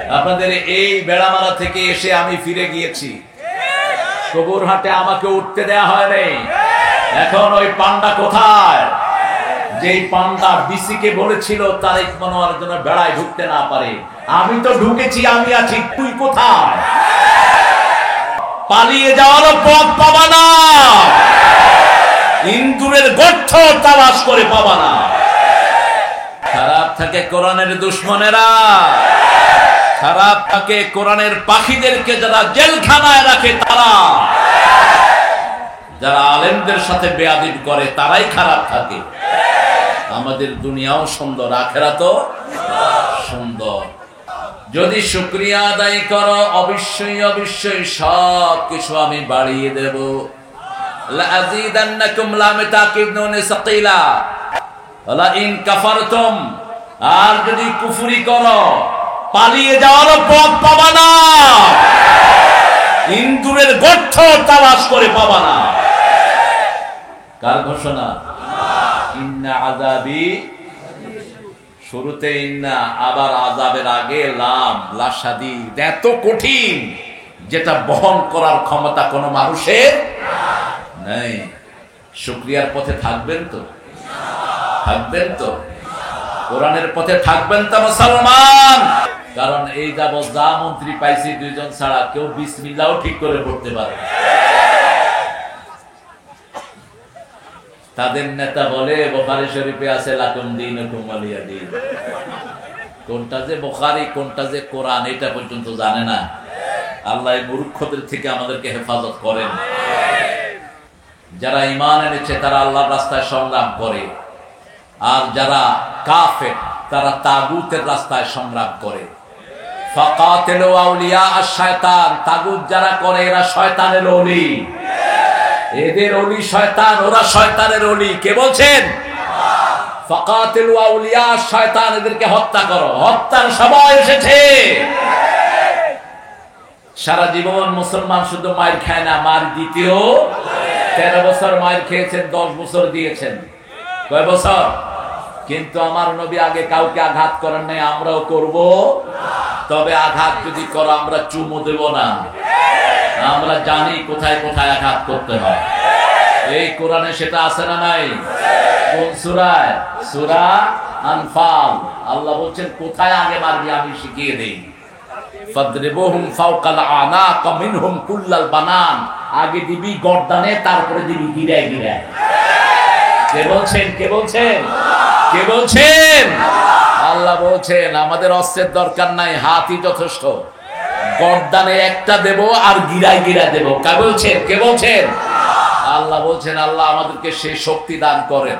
আপনাদের এই বেড়ামারা থেকে এসে আমি ফিরে গিয়েছি, কবুরহাটে আমাকে উঠতে দেয়া হয়নি। এখন ওই পান্ডা কোথায়? যেই পান্ডা বিসিকে বলেছিল তারেক মনোয়ার জন্য বেড়ায় ঢুকতে না পারে, আমি তো ঢুকেছি, আমি আছি, তুই কোথায়? পালিয়ে যাওয়ারও পথ পাবা না, ইন্দুরের গর্ত তালাশ করে পাবা না। খারাপ থাকে কোরআনের দুশমনেরা, খারাপ থাকে কোরআনের পাখিদেরকে যারা জেলখানায় রাখে তারা, যারা আলেমদের সাথে বেয়াদবি করে তারাই খারাপ থাকে। আমাদের দুনিয়াও সুন্দর, আখিরাতও সুন্দর। যদি শুকরিয়া আদায় করো অবশ্যই অবশ্যই সব কিছু আমি বাড়িয়ে দেব। লাযীদান্নাকুম লাম তাকিব নুনে সাকিলা ওয়ালা ইন কাফারতুম, আর যদি কুফরি করো পালিয়ে যাওয়ার পথ পাবা না, ইন্দুরের গর্ত তালাশ করে পাবা না। কার ঘোষণা? ইন্না আযাবি, শুরুতে ইন্না, আবার আযাবের আগে লাম, লাশাদীদ, এত কঠিন যেটা বহন করার ক্ষমতা কোনো মানুষের নাই। শুকরিয়ার পথে থাকবেন তো? থাকবেন তো? কোরআনের পথে থাকবেন তো মুসলমান? কারণ এই যাবৎ যা মন্ত্রী পাইছি দুইজন ছাড়া কেউ বিসমিল্লাহও ঠিক করে পড়তে পারে। তাদের নেতা বলে বুখারী শরীফে আছে লাকুম দীনুকুম ওয়ালিয়া দীন, কোনটা যে বুখারী কোনটা যে কোরআন এটা পর্যন্ত জানে না। আল্লাহ এই মূর্খদের থেকে আমাদেরকে হেফাজত করেন। যারা ঈমান এনেছে তারা আল্লাহর রাস্তায় সংগ্রাম করে, আর যারা কাফের তারা তাগুতের রাস্তায় সংগ্রাম করে। ফাকাতিলু আউলিয়া আশ-শায়তান, তাগুত যারা করে এরা শয়তানের ওলি, এদের ওলি শয়তান, ওরা শয়তানের ওলি। কে বলছেন? ফাকাতিলু আউলিয়া আশ-শায়তান, এদেরকে হত্যা করো। হত্যার সময় এসেছে। সারা জীবন মুসলমান শুধু মার খায় না, মার দ্বিতীয় 13 বছর মার খেয়েছেন, 10 বছর দিয়েছেন। কয় বছর? কিন্তু আমার নবী আগে কাউকে আঘাত করেন নাই, আমরাও করব। তবে আঘাত যদি করো আমরা চুমু দেব না, আমরা জানি কোথায় কোথায় আঘাত করতে হয়। এই কোরআনে সেটা আছে না নাই? কোন সূরায়? সূরা আনফাল। আল্লাহ বলছেন কোথায় আগে মারবি আমি শিখিয়ে দেই। ফাদরিবুহুম ফাওকাল আনাক মিনহুম কুল্লাল বানান, আগে দিবি গর্দানে, তারপরে দিবি গিরায় গিরায়। কে বলছেন? কে বলছেন? কে বলছেন? আল্লাহ বলছেন আমাদের অস্ত্রের দরকার নাই, হাতই যথেষ্ট। গর্দানে একটা দেব আর গিরায় গিরায় দেব। কে বলছেন? কে বলছেন? আল্লাহ বলছেন আল্লাহ আমাদেরকে সেই শক্তি দান করেন।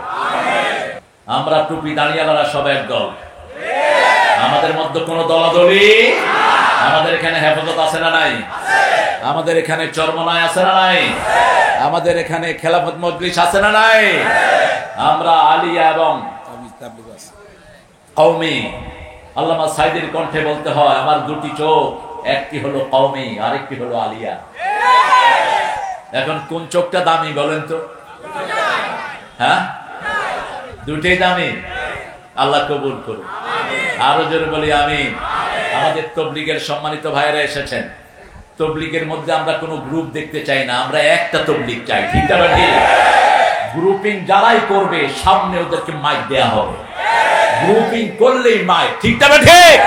আমরা টুপি দাঁড়িয়ালারা সব এক দল, আমাদের মধ্যে কোনো দলাদলি। আমাদের এখানে হেফাজত আছে না নাই? আমাদের এখানে চরমনায় আছে না নাই? আমাদের এখানে খেলাফত মজলিস আছে না নাই? আমরা আলিয়া এবং কওমি। আল্লামা সাইদের কণ্ঠে বলতে হয় আমার দুটি চোখ, একটি হলো কওমি আর একটি হলো আলিয়া। এখন কোন চোখটা দামি বলেন তো? হ্যাঁ, দুটোই দামি। আল্লাহ কবুল করুন। আরো জোরে বলি আমিন। আমাদের তবলিগের সম্মানিত ভাইরা এসেছেন। তবলিগের মধ্যে আমরা কোনো গ্রুপ দেখতে চাই না, আমরা একটা তবলিগ চাই। ঠিক না? গ্রুপিং যারাই করবে সামনে ওদেরকে মাইক দেয়া হবে, গ্রুপিং করলেই মাইক। ঠিক না? ঠিক।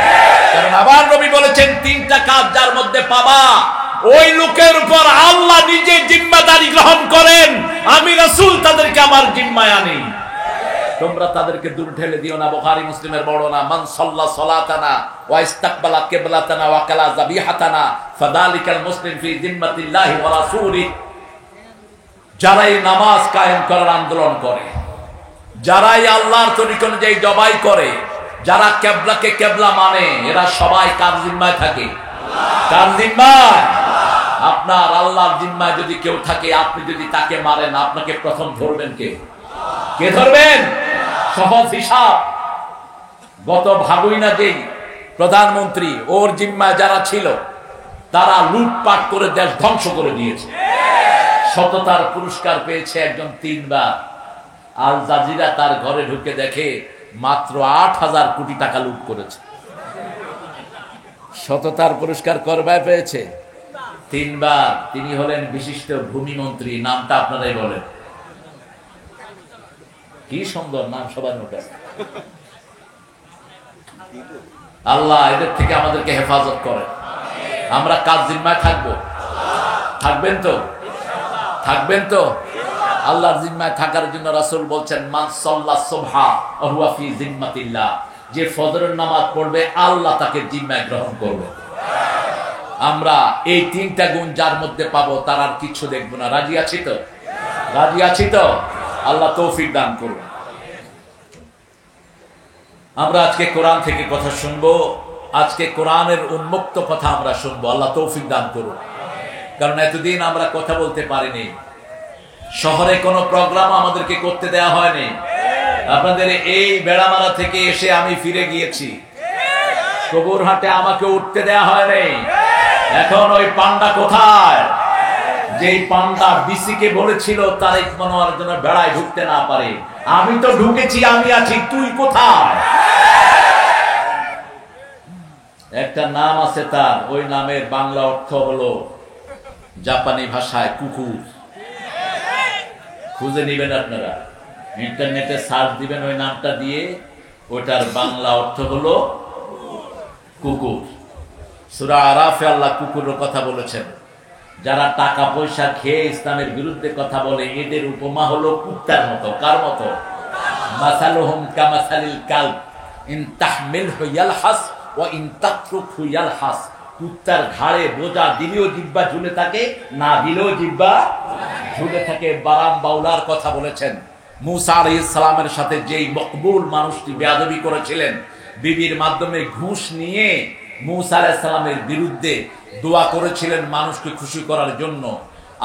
কারণ আবার নবী বলেছেন তিনটা কাজ যার মধ্যে পাবা ওই লোকের উপর আল্লাহ নিজে জিম্মাদারি গ্রহণ করেন, আমি রাসূল তাদেরকে আমার জিম্মায় আনি। তোমরা তাদেরকে দূর ঠেলে দিও না। বুখারী মুসলিমের বর্ণনা, মান সাল্লা সালাতানা ওয়া ইস্তাকবালা কিবলাতানা ওয়া কালা যাবিহাতানা ফাযালিকাল মুসলিম ফি জিম্মাতিল্লাহি ওয়া রাসূলিহি। যারাই নামাজ কায়েম করার আন্দোলন করে, যারাই আল্লাহর তরিকা অনুযায়ী জবাই করে, যারা কিবলাকে কিবলা মানে, এরা সবাই কার জিম্মায় থাকে? কার জিম্মায়? আপনার আল্লাহর জিম্মায় যদি কেউ থাকে, আপনি যদি তাকে মারেন আপনাকে প্রথম ধরবেন কে? কে ধরবেন? সহজ হিসাব। গত ভাগুইনা যেই প্রধানমন্ত্রী, ওর জিম্মায় যারা ছিল তারা লুটপাট করে দেশ ধ্বংস করে দিয়েছে। সততার পুরস্কার পেয়েছে একজন 3 বার। আল জাজিরা তার ঘরে ঢুকে দেখে মাত্র 8,000 কোটি টাকা লুট করেছে। সততার পুরস্কার করবায় পেয়েছে 3 বার। তিনি হলেন বিশিষ্ট ভূমিমন্ত্রী। নামটা আপনারাই বলেন। কি সুন্দর নাম, সবার মুখে। আল্লাহ এদের থেকে আমাদেরকে হেফাজত করে। আমরা কাজ জিম্মায় থাকবো, থাকবেন তো? থাকবেন তো? আল্লাহর জিম্মায় থাকার জন্য রাসূল বলছেন, মান সাল্লা সুবহা ওয়া হুয়া ফি জিম্মাতিল্লাহ, যে ফজরের নামাজ পড়বে আল্লাহ তাকে জিম্মায় গ্রহণ করবে। আমরা এই 3টা গুণ যার মধ্যে পাবো তার আর কিছু দেখবো না। রাজি আছি তো? রাজি আছি তো? আল্লাহ তৌফিক দান করুন। আমরা আজকে কোরআন থেকে কথা শুনবো। আজকে কোরআনের উন্মুক্ত কথা আমরা শুনবো। আল্লাহ তৌফিক দান করুন। কারণ এতদিন আমরা কথা বলতে পারিনি। শহরে কোনো প্রোগ্রাম আমাদেরকে করতে দেয়া হয়নি। আপনাদের এই বেড়ামারা থেকে এসে আমি ফিরে গিয়েছি। কবুরহাটে আমাকে উঠতে দেয়া হয়নি। এখন ওই পান্ডা কোথায়? যেই পান্ডা বিসিকে বলেছিল তারেক মনোয়ার জন্য বেড়ায় ঢুকতে না পারে, আমি তো ঢুকেছি, আমি আছি, তুই কোথায়? একটা নাম আছে তার, ওই নামের বাংলা অর্থ হলো জাপানি ভাষায় কুকুর। খুঁজে নিবেন আপনারা, ইন্টারনেটে সার্চ দিবেন ওই নামটা দিয়ে, ওটার বাংলা অর্থ হলো কুকুর। সূরা আরাফে আল্লাহ কুকুরের কথা বলেছেন। যারা টাকা পয়সা খেয়ে ইসলামের বিরুদ্ধে কথা বলে এদের উপমা হলো কুত্তার মতো। কার মতো? মাসালুহুম কামাসালিল কালব ইন তাহমিলহু ইয়ালহাস ওয়া ইন তাতরুকহু ইয়ালহাস। কুত্তার ঘাড়ে বোঝা দিলেও জিহ্বা ঝুলে থাকে, না দিলেও জিহ্বা ঝুলে থাকে। বারাম বাউলার কথা বলেছেন। মুসা আলাইহিস সালামের সাথে যেই মকবুল মানুষটি বেয়াদবি করেছিলেন, বিবির মাধ্যমে ঘুষ নিয়ে মুসা আলাইহিস সালামের বিরুদ্ধে দোয়া করেছিলেন মানুষকে খুশি করার জন্য,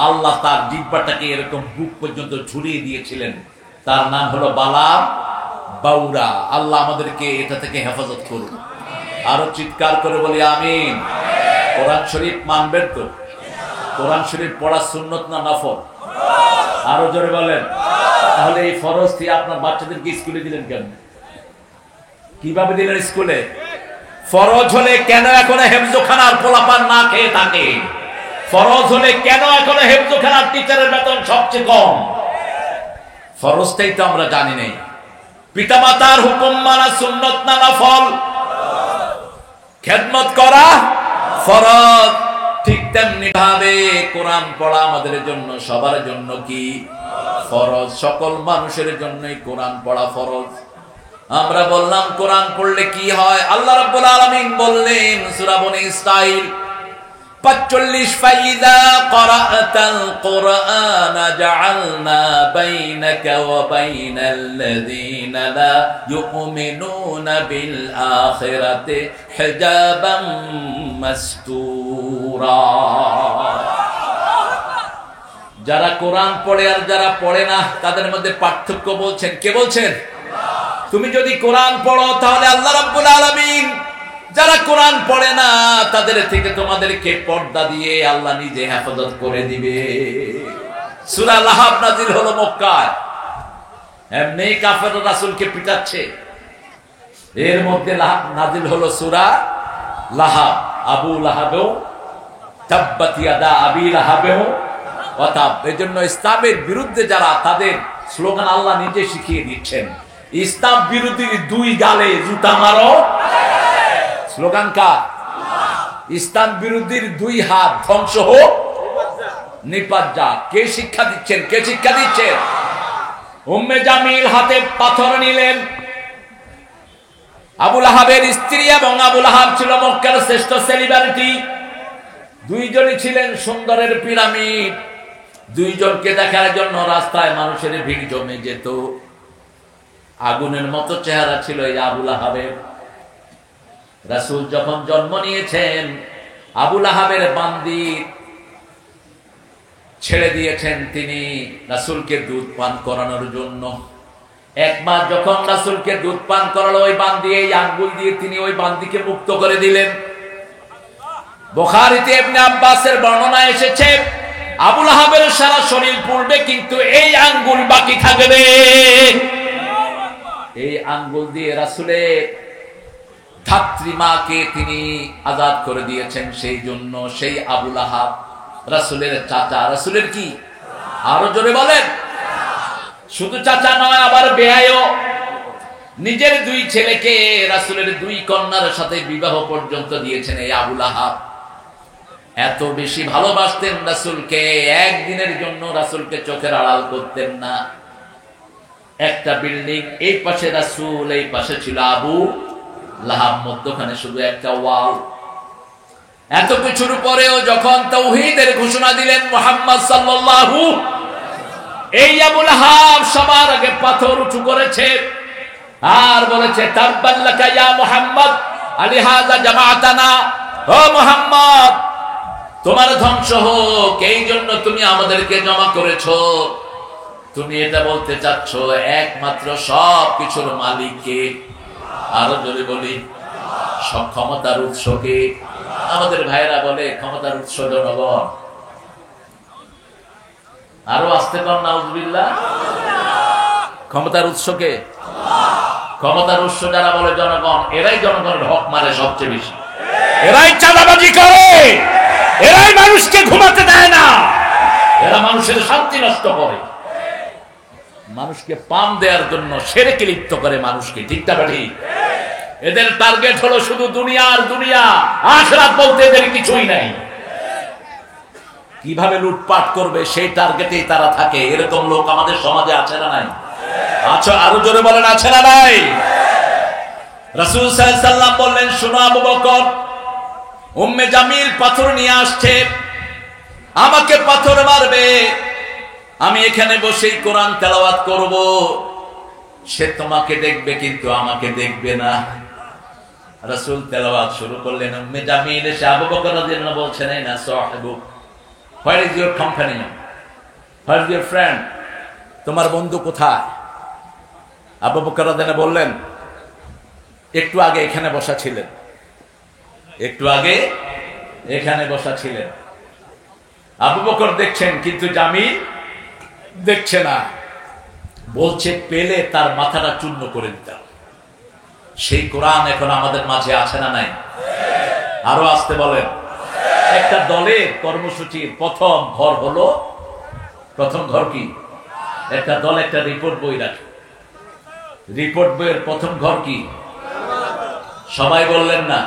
আল্লাহ তার জিহ্বাটাকে এরকম বুক পর্যন্ত ঝুলিয়ে দিয়েছিলেন। তার নাম হলো বালাম বাউরা। আল্লাহ আমাদেরকে এটা থেকে হেফাজত করুন। আরো চিৎকার করে বলি আমিন। কোরআন শরীফ মানবেন তো? কোরআন শরীফ পড়া সুন্নত না নফল? আরো জোরে বলেন। তাহলে এই ফরজ দিয়ে আপনার বাচ্চাদেরকে স্কুলে দিলেন কেন? কিভাবে দিলেন স্কুলে? ফরজ হলে কেন এখনো হেফজখানার পোলাপান না খেয়ে থাকে? ফরজ হলে কেন এখনো হেফজখানার টিচারের বেতন সবচেয়ে কম? ফরজটাই তো আমরা জানি নাই। পিতামাতার হুকুম মানা সুন্নত না নফল? খেদমত করা ফরজ। ঠিক তেমনি ভাবে কোরআন পড়া আমাদের জন্য, সবার জন্য কি ফরজ? সকল মানুষের জন্যই কোরআন পড়া ফরজ। আমরা বললাম কোরআন পড়লে কি হয়? আল্লাহ রাব্বুল আলামিন বললেন সূরা বনী ইসরাঈল 45, ফাইদা ক্বরাআতাল কুরআন জাআলনা বাইনাকা ওয়া বাইনাল্লাযীনা লা ইউমিনুনা বিল আখিরাতি হিজাবাম মাসতুরা। যারা কোরআন পড়ে আর যারা পড়ে না তাদের মধ্যে পার্থক্য বলছেন কে? বলছেন তুমি যদি কোরআন পড়ো তাহলে আল্লাহ রাব্বুল আলামিন যারা কোরআন পড়ে না তাদের থেকে তোমাদেরকে পর্দা দিয়ে আল্লাহ নিজে হেফাজত করে দিবে। সূরা লাহাব নাজিল হলো মক্কায়। এমনি কাফেররা রাসূলকে পিটাচ্ছে, এর মধ্যে নাজিল হলো সূরা লাহাব। আবু লাহাবেও তাব্বাত ইয়াদা আবি লাহাবেও ওয়া তাব। এজন্য ইসলামের বিরুদ্ধে যারা, তাদের স্লোগান আল্লাহ নিজে শিখিয়ে দিচ্ছেন, ইসলাম বিরোধী 2 গালে জুতা মারো। স্লোগান কার? ইসলাম বিরোধীর 2 হাত ধ্বংস হোক নিপাত যা। কে শিক্ষা দিচ্ছেন? কে শিক্ষা দিচ্ছেন? উম্মে জামিল হাতে পাথর নিলেন। আবু লাহাবের স্ত্রী, এবং আবু লাহাব ছিল মক্কার শ্রেষ্ঠ সেলিব্রিটি। 2 জনই ছিলেন সুন্দরের পিরামিড। 2 জনকে দেখার জন্য রাস্তায় মানুষের ভিড় জমে যেত। আগুনের মতো চেহারা ছিল এই আবু লাহাবের। রাসূল যখন জন্ম নিয়েছেন, আবু লাহাবের বান্দি ছেড়ে দিয়েছেন তিনি রাসূলকে দুধ পান করানোর জন্য। 1 মাস যখন রাসূলকে দুধ পান করালো, ওই বান্দি এই আঙ্গুল দিয়ে তিনি ওই বান্দিকে মুক্ত করে দিলেন। বুখারীতে ইবনে আব্বাসের বর্ণনা এসেছে, আবু লাহাবের সারা শরীর পুড়বে কিন্তু এই আঙ্গুল বাকি থাকবে। এই আঙ্গুল দিয়ে রাসূলের ধাত্রীমাকে তিনি আজাদ করে দিয়েছেন। সেই জন্য সেই আবু লাহাব রাসূলের চাচা, রাসূলের কি, আরো জোরে বলেন, শুধু চাচা নয়, আবার বেয়ায়ও। নিজের দুই ছেলেকে রাসূলের দুই কন্যার সাথে বিবাহ পর্যন্ত দিয়েছেন এই আবু লাহাব। এত বেশি ভালোবাসতেন রাসূলকে, একদিনের জন্য রাসূলকে চোখের আড়াল করতেন না। একটা বিল্ডিং, এই পাশে রাসূল, এই পাশে ছিল আবু লাহাব, মধ্যখানে শুধু একটা ওয়াল। এত কিছুর পরেও যখন তাওহীদের ঘোষণা দিলেন মুহাম্মদ সাল্লাল্লাহু, এই আবু লাহাব সবার আগে পাথর উঁচু করেছে আর বলেছে তাব্বান লাকা ইয়া মুহাম্মদ আলিহাযা জামাআতানা, ও মুহাম্মদ তোমার ধ্বংস হোক, এই জন্য তুমি আমাদেরকে জমা করেছো। তুমি এটা বলতে চাচ্ছ একমাত্র সব কিছুর মালিককে, আরো জোরে বলি সব ক্ষমতার উৎসকে। আমাদের ভাইরা বলে ক্ষমতার উৎস জনগণ, আরো আসতে কর নাউজুবিল্লাহ। ক্ষমতার উৎসকে, ক্ষমতার উৎস যারা বলে জনগণ, এরাই জনগণের হক মারে সবচেয়ে বেশি, এরাই চাঁদাবাজি করে, এরাই মানুষকে ঘুমাতে দেয় না, এরা মানুষের শান্তি নষ্ট করে, মানুষকে পাম দেওয়ার জন্য শিরকে লিপ্ত করে মানুষকে, ঠিক না ঠিক? এদের টার্গেট হলো শুধু দুনিয়া আর দুনিয়া, আখিরাত বলতে এদের কিছুই নাই। কিভাবে লুটপাট করবে সেই টার্গেটেই তারা থাকে। এরকম লোক আমাদের সমাজে আছে না নাই? আচ্ছা, আরো জোরে বলেন, আছে না নাই? রাসূল সাল্লাল্লাহু আলাইহি ওয়াসাল্লাম বললেন, শোনো আবু বকর, উম্মে জামিল পাথর নিয়ে আসছে, আমাকে পাথর মারবে, আমি এখানে বসেই কোরআন তেলাওয়াত করব, সে তোমাকে দেখবে কিন্তু আমাকে দেখবে না। রাসূল তেলাওয়াত শুরু করলেন। উম্মে জামিল এসে আবু বকর রাদিয়াল্লাহু আনহু বলছেন, এই না সাহিবু, where is your company, where is your friend, তোমার বন্ধু কোথায়? আবু বকর রাদিয়াল্লাহু আনহু বললেন, একটু আগে এখানে বসা ছিলেন, একটু আগে এখানে বসা ছিলেন। আবু বকর দেখছেন কিন্তু জামিল দেখছে না। বলছে পেলে তার মাথাটা চূর্ণ করে দিতাম। সেই কোরআন এখন আমাদের মাঝে আছে না নাই? আরো আসতে বলেন। একটা দলের কর্মসূচির প্রথম ঘর হলো, প্রথম ঘর কি? একটা দল একটা রিপোর্ট বই রাখে, রিপোর্ট বইয়ের প্রথম ঘর কি? সবাই বললেন না,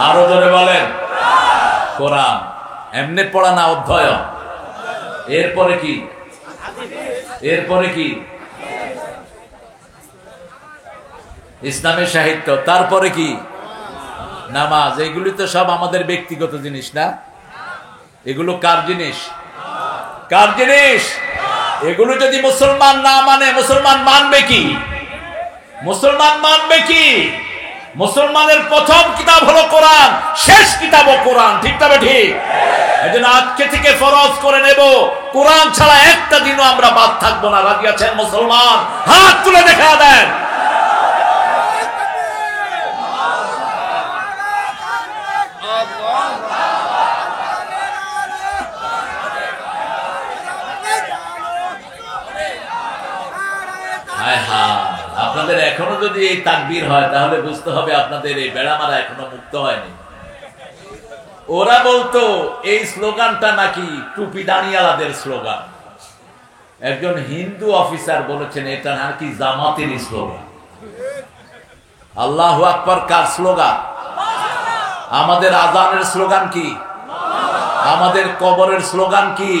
আরো জোরে বলেন, কোরআন। এমনি পড়া না, অধ্যয়ন। এরপরে কি? এরপরে কি? ইসলামের সাহিত্য। তারপরে কি? নামাজ। এগুলি তো সব আমাদের ব্যক্তিগত জিনিস না? এগুলো কার জিনিস? কার জিনিস? এগুলো যদি মুসলমান না মানে, মুসলমান মানবে কি? মুসলমান মানবে কি? মুসলমানের প্রথম কিতাব হলো কোরআন, শেষ কিতাবও কোরআন, ঠিক তবে ঠিক? এজন্য আজকে থেকে ফরজ করে নেব, কোরআন ছাড়া একটা দিনও আমরা বাদ থাকবো না। রাজি আছেন মুসলমান? হাত তুলে দেখা দেন। আপনাদের এখনো যদি এই তাকবীর হয় তাহলে বুঝতে হবে আপনাদের এই বেড়ামারা এখনো মুক্ত হয়নি। ওরা বলতো এই স্লোগানটা নাকি টুপি দাঁড়িয়ালাদের স্লোগান। একজন হিন্দু অফিসার বলেছেন এটা নাকি জামাতের স্লোগান। আল্লাহু আকবার কার স্লোগান? আমাদের আজানের স্লোগান কি? আমাদের কবরের স্লোগান কি?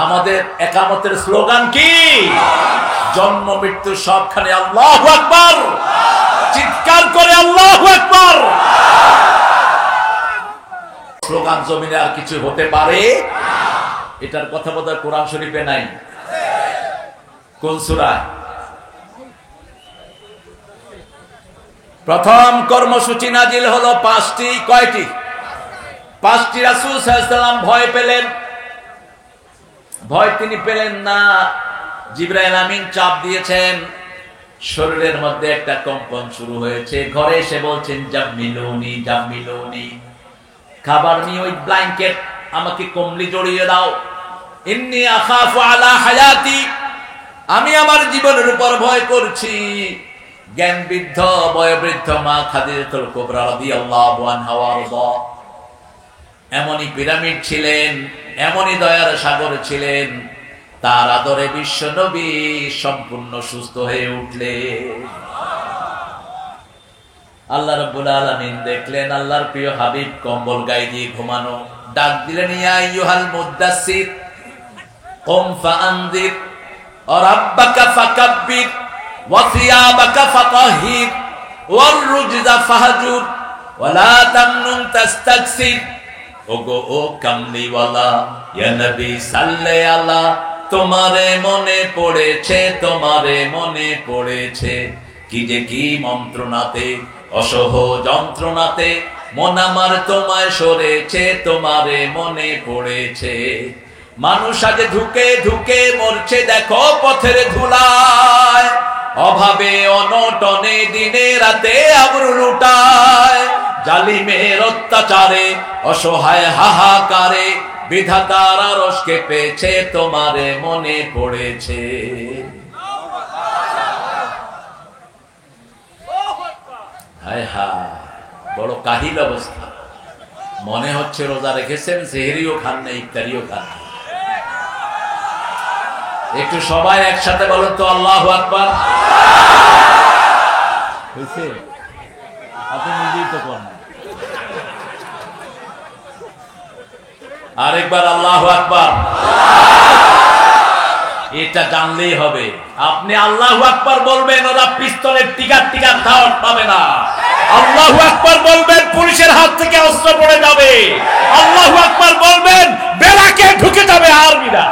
আমাদের একামতের স্লোগান কি? জন্ম মৃত্যু সবখানে আল্লাহু আকবার, চিৎকার করে আল্লাহু আকবার। স্লোগান জমিনে আর কিছু হতে পারে? এটার কথা বোধহয় কোরআন শরীফে নাই। কোন সূরা? প্রথম কর্মসূচি নাজিল হলো 5টি। কয়টি? 5টি। রাসূল সাল্লাল্লাহু আলাইহি ওয়াসাল্লাম ভয় পেলেন। ভয় তিনি পেলেন না, জিবরাইল আমিন চাপ দিয়েছেন, শরীরের মধ্যে একটা কম্পন শুরু হয়েছে। ঘরে এসে বলছেন জাম্মিলুনি জাম্মিলুনি, খাবার নিয়ে ওই ব্ল্যাঙ্কেট, আমাকে কম্বলি জড়িয়ে দাও। ইন্নী আখাফু আলা হায়াতি, আমি আমার জীবনের উপর ভয় করছি। জ্ঞান বৃদ্ধ বয়োবৃদ্ধ মা খাদিজাতুল কুবরা রাদিয়াল্লাহু আনহা ওয়ারদা এমনই পিরামিড ছিলেন, এমনই দয়ার সাগর ছিলেন, তার আদরে বিশ্ব নবী সম্পূর্ণ সুস্থ হয়ে উঠলেন। আল্লাহ রাব্বুল আলামিন দেখলেন আল্লাহর প্রিয় হাবিব কম্বল গায়ে দিয়ে ঘুমানো, ডাক দিলেন ইয়া আইয়ুহাল মুদ্দাসসির কুম ফাআনযির ওয়া রাব্বাকা ফাকাব্বির ওয়া সিয়াবাকা ফাতাহহির ওয়ার রুজজা ফাহজুর ওয়া লা তামনুন তাস্তাকসির। ওগো ও কামলিওয়ালা ইয়া নবী সাল্লে আলা, তোমারে মনে পড়েছে, তোমারে মনে পড়েছে, কি যে কি মন্ত্রণাতে অসহ যন্ত্রণাতে মন আমার তোমায় সরেছে, তোমারে মনে পড়েছে। মানুষ আজ ধুকে ধুকে মরছে দেখো পথের ধুলায়, অভাবে অনটনে দিনে রাতে আবরু লুটায়, জালিমের অত্যাচারে অসহায় হাহাকারে বিধাতার আরশ কেঁপেছে, তোমারে মনে পড়েছে। হায় হায়, বড় কাহিল অবস্থা। মনে হচ্ছে রোজা রেখেছেন, সেহরিও খান না, ইফতারিও খান না। একটু সবাই একসাথে বলেন তো আল্লাহু আকবার। হয়েছে? আপনি নিজেই তো করেন। আরেকবার আল্লাহু আকবার। এটা জানলেই হবে। আপনি আল্লাহু আকবার বলবেন, ওরা পিস্তলের টিকার ধাওয়াত পাবে না। আল্লাহু আকবার বলবেন, পুলিশের হাত থেকে অস্ত্র পড়ে যাবে। আল্লাহু আকবার বলবেন, বেলাকে ঢুকে যাবে আর্মিরা।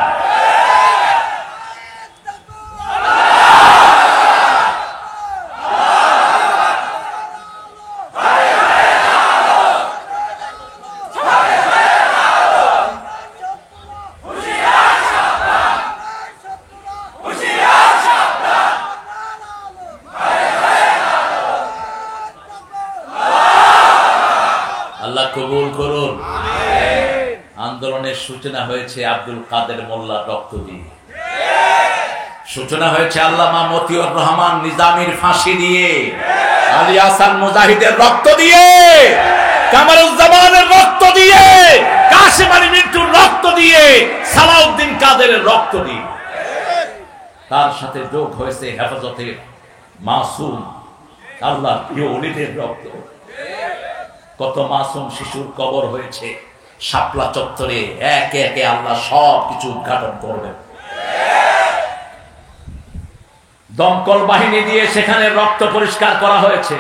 কবুল করুন। আন্দোলনের সূচনা হয়েছে আব্দুল কাদের মোল্লার রক্ত দিয়ে, সূচনা হয়েছে আল্লামা মতিউর রহমান নিজামীর ফাঁসি দিয়ে, আলী হাসান মুজাহিদের রক্ত দিয়ে, কামারুজ্জামানের রক্ত দিয়ে, কাশেম আলী মিন্টুর রক্ত দিয়ে, সালাউদ্দিন কাদেরের রক্ত দিয়ে। তার সাথে যোগ হয়েছে হেফাজতে মাসুম আল্লাহর প্রিয় ওলিদের রক্ত। কত মাসুম শিশুর কবর হয়েছে শাপলা চত্বরে, একে একে আল্লাহ সব কিছু উদ্ঘাটন করবেন। দমকল বাহিনী দিয়ে সেখানে রক্ত পরিষ্কার করা হয়েছে।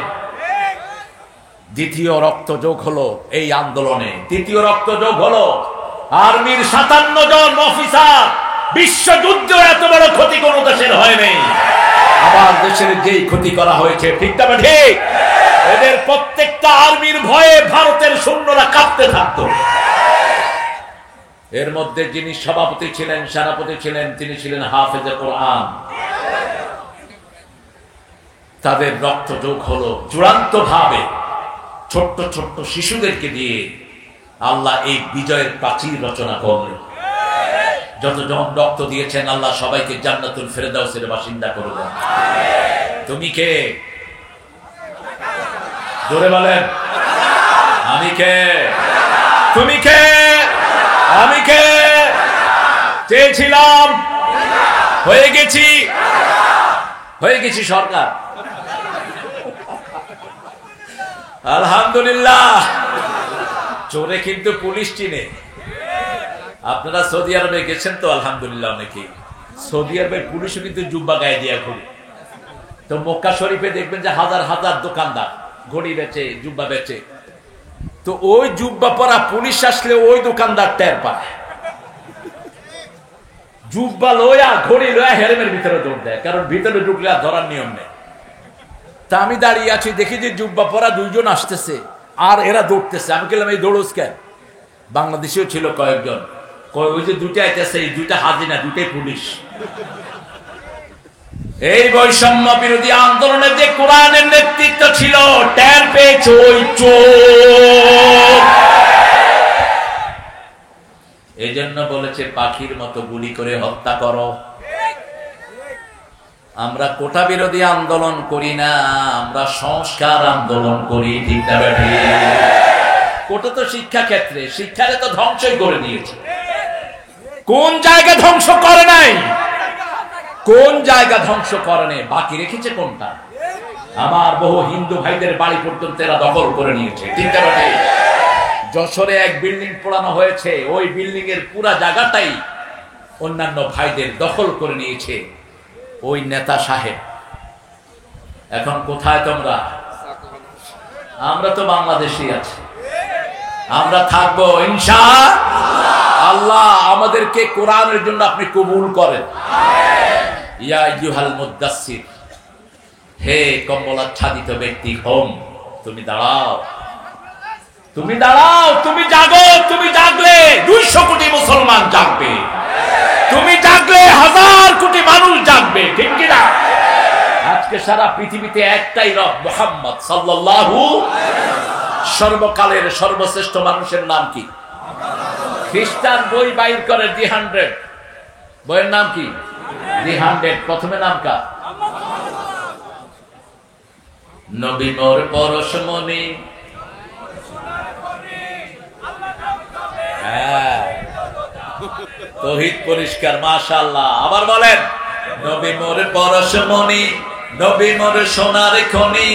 দ্বিতীয় রক্ত যোগ হলো এই আন্দোলনে, তৃতীয় রক্ত যোগ হলো আর্মির 57 জন অফিসার। বিশ্বযুদ্ধে এত বড় ক্ষতি কোন দেশের হয়নি। আবার দেশের যেই ক্ষতি করা হয়েছে, ঠিক না ঠিক? এদের প্রত্যেকটা আর্মির ভয়ে ভারতের সৈন্যরা কাঁপতে থাকতো। এর মধ্যে যিনি সভাপতি ছিলেন, সেনাপতি ছিলেন, তিনি ছিলেন হাফেজে কোরআন। তাদের রক্ত যোগ হলো চূড়ান্ত ভাবে ছোট্ট ছোট্ট শিশুদেরকে দিয়ে আল্লাহ এই বিজয়ের প্রাচীর রচনা করলেন। যতজন রক্ত দিয়েছেন আল্লাহ সবাইকে জান্নাতুল ফেরদাউসের বাসিন্দা করে দেন। তুমি কে? জোরে বলেন। আমি কে? তুমি কে? আমি কে? চেয়েছিলাম, হয়ে গেছি, হয়ে গেছি সরকার। আলহামদুলিল্লাহ। চোরে কিন্তু পুলিশ চিনে। আপনারা সৌদি আরবে গেছেন তো আলহামদুলিল্লাহ অনেকেই। সৌদি আরবের পুলিশও কিন্তু জুব্বা গায়ে দিয়ে ঘুরে। তো মক্কা শরীফে দেখবেন যে হাজার হাজার দোকানদার ঘড়ি বেচে, জুব্বা বেচে। তো ওই জুব্বা পরা পুলিশ আসলে ওই দোকানদার টের পায়। জুব্বা লয়া ঘড়ি লয়া হেরেমের ভিতরে দৌড় দেয়, কারণ ভিতরে ঢুকলে আর ধরার নিয়ম নেই। তা আমি দাঁড়িয়ে আছি, দেখি যে জুব্বা পরা দুইজন আসতেছে আর এরা দৌড়তেছে। আমি বললাম এই দৌড়স কেন? বাংলাদেশেও ছিল কয়েকজন। ওই যে দুইটা আইতেছে, এই দুইটা হাজিনা, দুইটাই পুলিশ। এই বৈষম্য বিরোধী আন্দোলনে যে কোরআনের নেতৃত্ব ছিল, টের পেয়েছে ওই চোর। এই জন্য বলেছে পাখির মতো গুলি করে হত্যা করো। আমরা কোটা বিরোধী আন্দোলন করি না, আমরা সংস্কার আন্দোলন করি। ঠিক না বেঠিক? কোটা তো শিক্ষা ক্ষেত্রে, শিক্ষারে তো ধ্বংসই করে দিয়েছে। কোন জায়গা ধ্বংস করে নাই? কোন জায়গা ধ্বংস করে নাই? বাকি রেখেছে কোনটা? আমার বহু হিন্দু ভাইদের বাড়ি পর্যন্ত এরা দখল করে নিয়েছে। ঠিক না বেঠিক? যশোরে এক বিল্ডিং পোড়ানো হয়েছে, ওই বিল্ডিং এর পুরা জায়গাটাই অন্যান্য ভাইদের দখল করে নিয়েছে ওই নেতা সাহেব। এখন কোথায় তোমরা? আমরা তো বাংলাদেশী আছি, আমরা থাকবো ইনশাআল্লাহ। আমাদেরকে কোরআনের জন্য আপনি কবুল করেন। ইয়া আইয়ুহাল মুদাসসির, হে কম্বলাচ্ছাদিত ব্যক্তি, হোম, তুমি দাঁড়াও, তুমি দাঁড়াও, তুমি জাগো। তুমি জাগলে 200 কোটি মুসলমান জাগবে, তুমি জাগলে 1000 কোটি মানুষ জাগবে। ঠিক কিনা? আজকে সারা পৃথিবীতে একটাই রব, মুহাম্মদ সাল্লাল্লাহু। সর্বকালের সর্বশ্রেষ্ঠ মানুষের নাম কি? খ্রিস্টান বই বাইর করে দি 100, বইয়ের নাম কি? দি 100। প্রথমে নাম কা? নবী মোর পরশমণি। তৌহিদ পরিষ্কার, মাশাআল্লাহ। আবার বলেন, নবী মোর পরশমণি, নবী মোর সোনার খনি,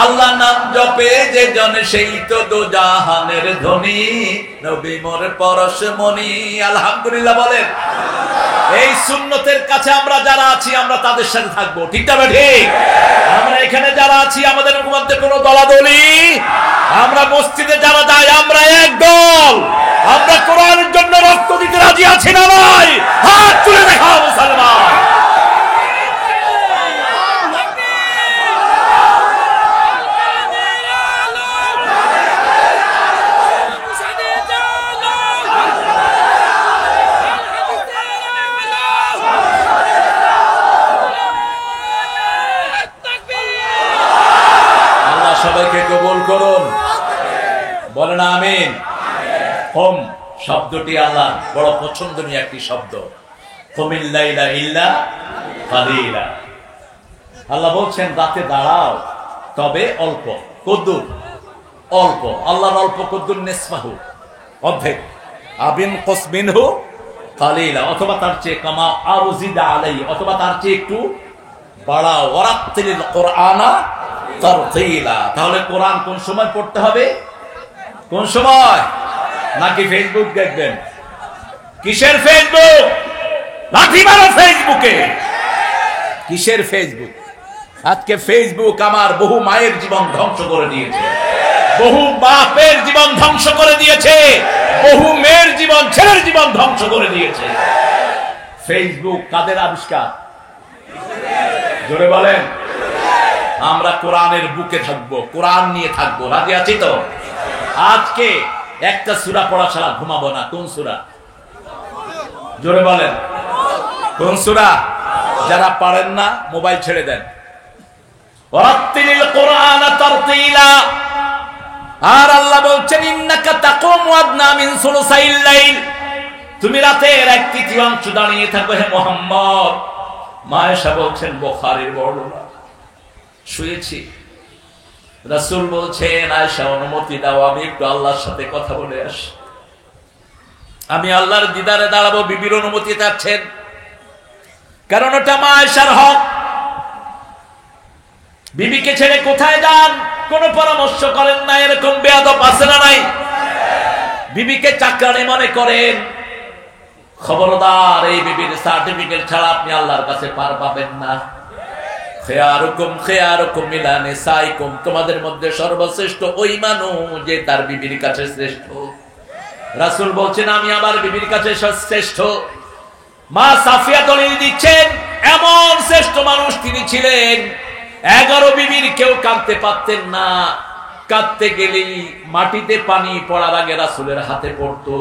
আল্লাহ নাম জপে যে জন সেই তো দোজাহানের ধনী। নবী মোর পরশমণি। আলহামদুলিল্লাহ বলেন। এই সুন্নতের কাছে আমরা যারা আছি, আমরা তাদের সাথে থাকবো। ঠিক না ঠিক? আমরা এখানে যারা আছি, আমাদের মধ্যে কোনো দলাদলি, আমরা মসজিদে যারা যাই, আমরা এক দল। আমরা কোরআনের জন্য রক্ত দিতে রাজি আছি না ভাই? হাত তুলে দেখাও মুসলমান। আল্লাহ সবাইকে কবুল করুন, বলেন আমিন। হোম শব্দটি আল্লাহ বড় পছন্দনীয় একটি শব্দ। কুমিল লাইলা ইল্লা কালিলা। আল্লাহ বলছেন রাতে দাঁড়াও, তবে অল্প। কদ্দুর? অল্প। আল্লাহর অল্প কদ্দুর নিসফাহু, অর্ধেক। আবিন কসমিনহু কালিলা, অথবা তার চেয়ে কামা আরজিদা আলাই, অথবা তার চেয়ে একটু বাড়াও। ওয়ারাত্তিলিল কুরআনা তারতিলা। তাহলে কোরআন কোন সময় পড়তে হবে? কোন সময়? নাকি ফেসবুক দেখবেন? কিসের ফেসবুক? লাঠি মারো ফেসবুকে। কিসের ফেসবুক? আজকে ফেসবুক আমার বহু মায়ের জীবন ধ্বংস করে দিয়েছে, বহু বাপের জীবন ধ্বংস করে দিয়েছে, বহু মেয়ের জীবন, ছেলের জীবন ধ্বংস করে দিয়েছে। ফেসবুক কাদের আবিষ্কার? জোরে বলেন। আমরা কোরআনের বুকে থাকবো, কোরআন নিয়ে থাকবো। রাজি আছি তো? আজকে একটা সূরা পড়া ছাড়া ঘুমাবো না। কোন সূরা? জোরে বলেন। কোন সূরা? যারা পারেন না মোবাইল ছেড়ে দেন। ওয়ারাত্তিলিল কুরআনা তারতিলা। আর আল্লাহ বলছেন ইন্নাকা তাকুমু আদনা মিন সুলুসাইল লাইল, তুমি রাতের 1/3 দাঁড়িয়ে থাকবে হে মুহাম্মদ। মা আয়েশা বলছেন, বুখারীর বর্ণনা, শুয়েছি, রাসূল বলছেন আয়েশা অনুমতি দাও, আমি একটু আল্লাহর সাথে কথা বলে আসি। আমি আল্লাহর দিদারে দাঁড়াবো। বিবির অনুমতি চাচ্ছেন, কারণ ওটা মা আয়েশার হক। বিবিকে ছেড়ে কোথায় যান কোনো পরামর্শ করেন না, এরকম বেয়াদব আছে না নাই? বিবিকে চাকরানি মনে করেন। খবরদার, এই বিবির সার্টিফিকেট ছাড়া আপনি আল্লাহর কাছে পার পাবেন না। খেয়ারুকুম খেয়ারুকুম মিলা নিসাইকুম, তোমাদের মধ্যে সর্বশ্রেষ্ঠ ওই মানুষ যে তার বিবির কাছে শ্রেষ্ঠ। রাসূল বলছেন আমি আমার বিবির কাছে শ্রেষ্ঠ। মা সাফিয়া দলিল দিচ্ছেন এমন শ্রেষ্ঠ মানুষ তিনি ছিলেন, 11 বিবির কেউ কাঁদতে পারতেন না। কাঁদতে গেলেই মাটিতে পানি পড়ার আগে রাসূলের হাতে পড়তো।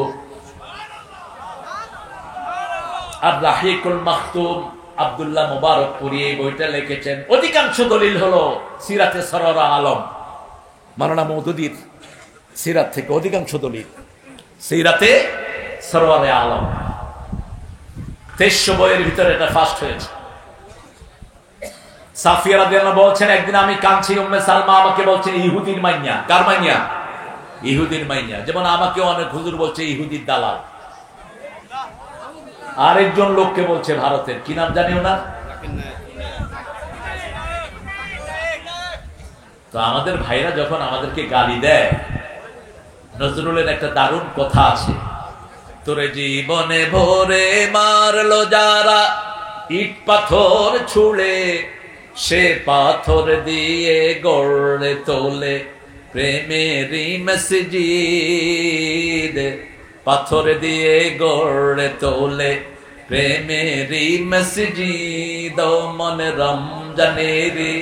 আর রাহিকুল মাখতুম আব্দুল্লাহ মুবারকপুরি এই বইটা লিখেছেন। অধিকাংশ দলিল হলো সিরাতে সররা আলম, মাওলানা মওদুদীর সিরাত থেকে অধিকাংশ দলিল সিরাতে সরওয়ারে আলম। 2300 বইয়ের ভিতরে এটা ফার্স্ট হয়েছে। সাফিয়া রাদিয়াল্লাহু বলছেন একদিন আমি কাঁদছি, উম্মে সালমা আমাকে বলছেন ইহুদির মাইয়া। কার মাইয়া? ইহুদির মাইয়া। যেমন আমাকে অনেক হুজুর বলছে ইহুদির দালাল। আরেকজন লোককে বলছে ভারতের, কি নাম জানি ওনার। তো আমাদের ভাইরা যখন আমাদেরকে গালি দেয়, নজরুলের একটা দারুণ কথা আছে, তোরে জীবনে ভরে মারলো যারা ইট পাথর ছুঁড়ে, সে পাথর দিয়ে গড়ে তোলে প্রেমেরই মসজিদ, পাথর দিয়ে গড়ে তোলে প্রেমেরই মসজিদ, মনে রমজানেরই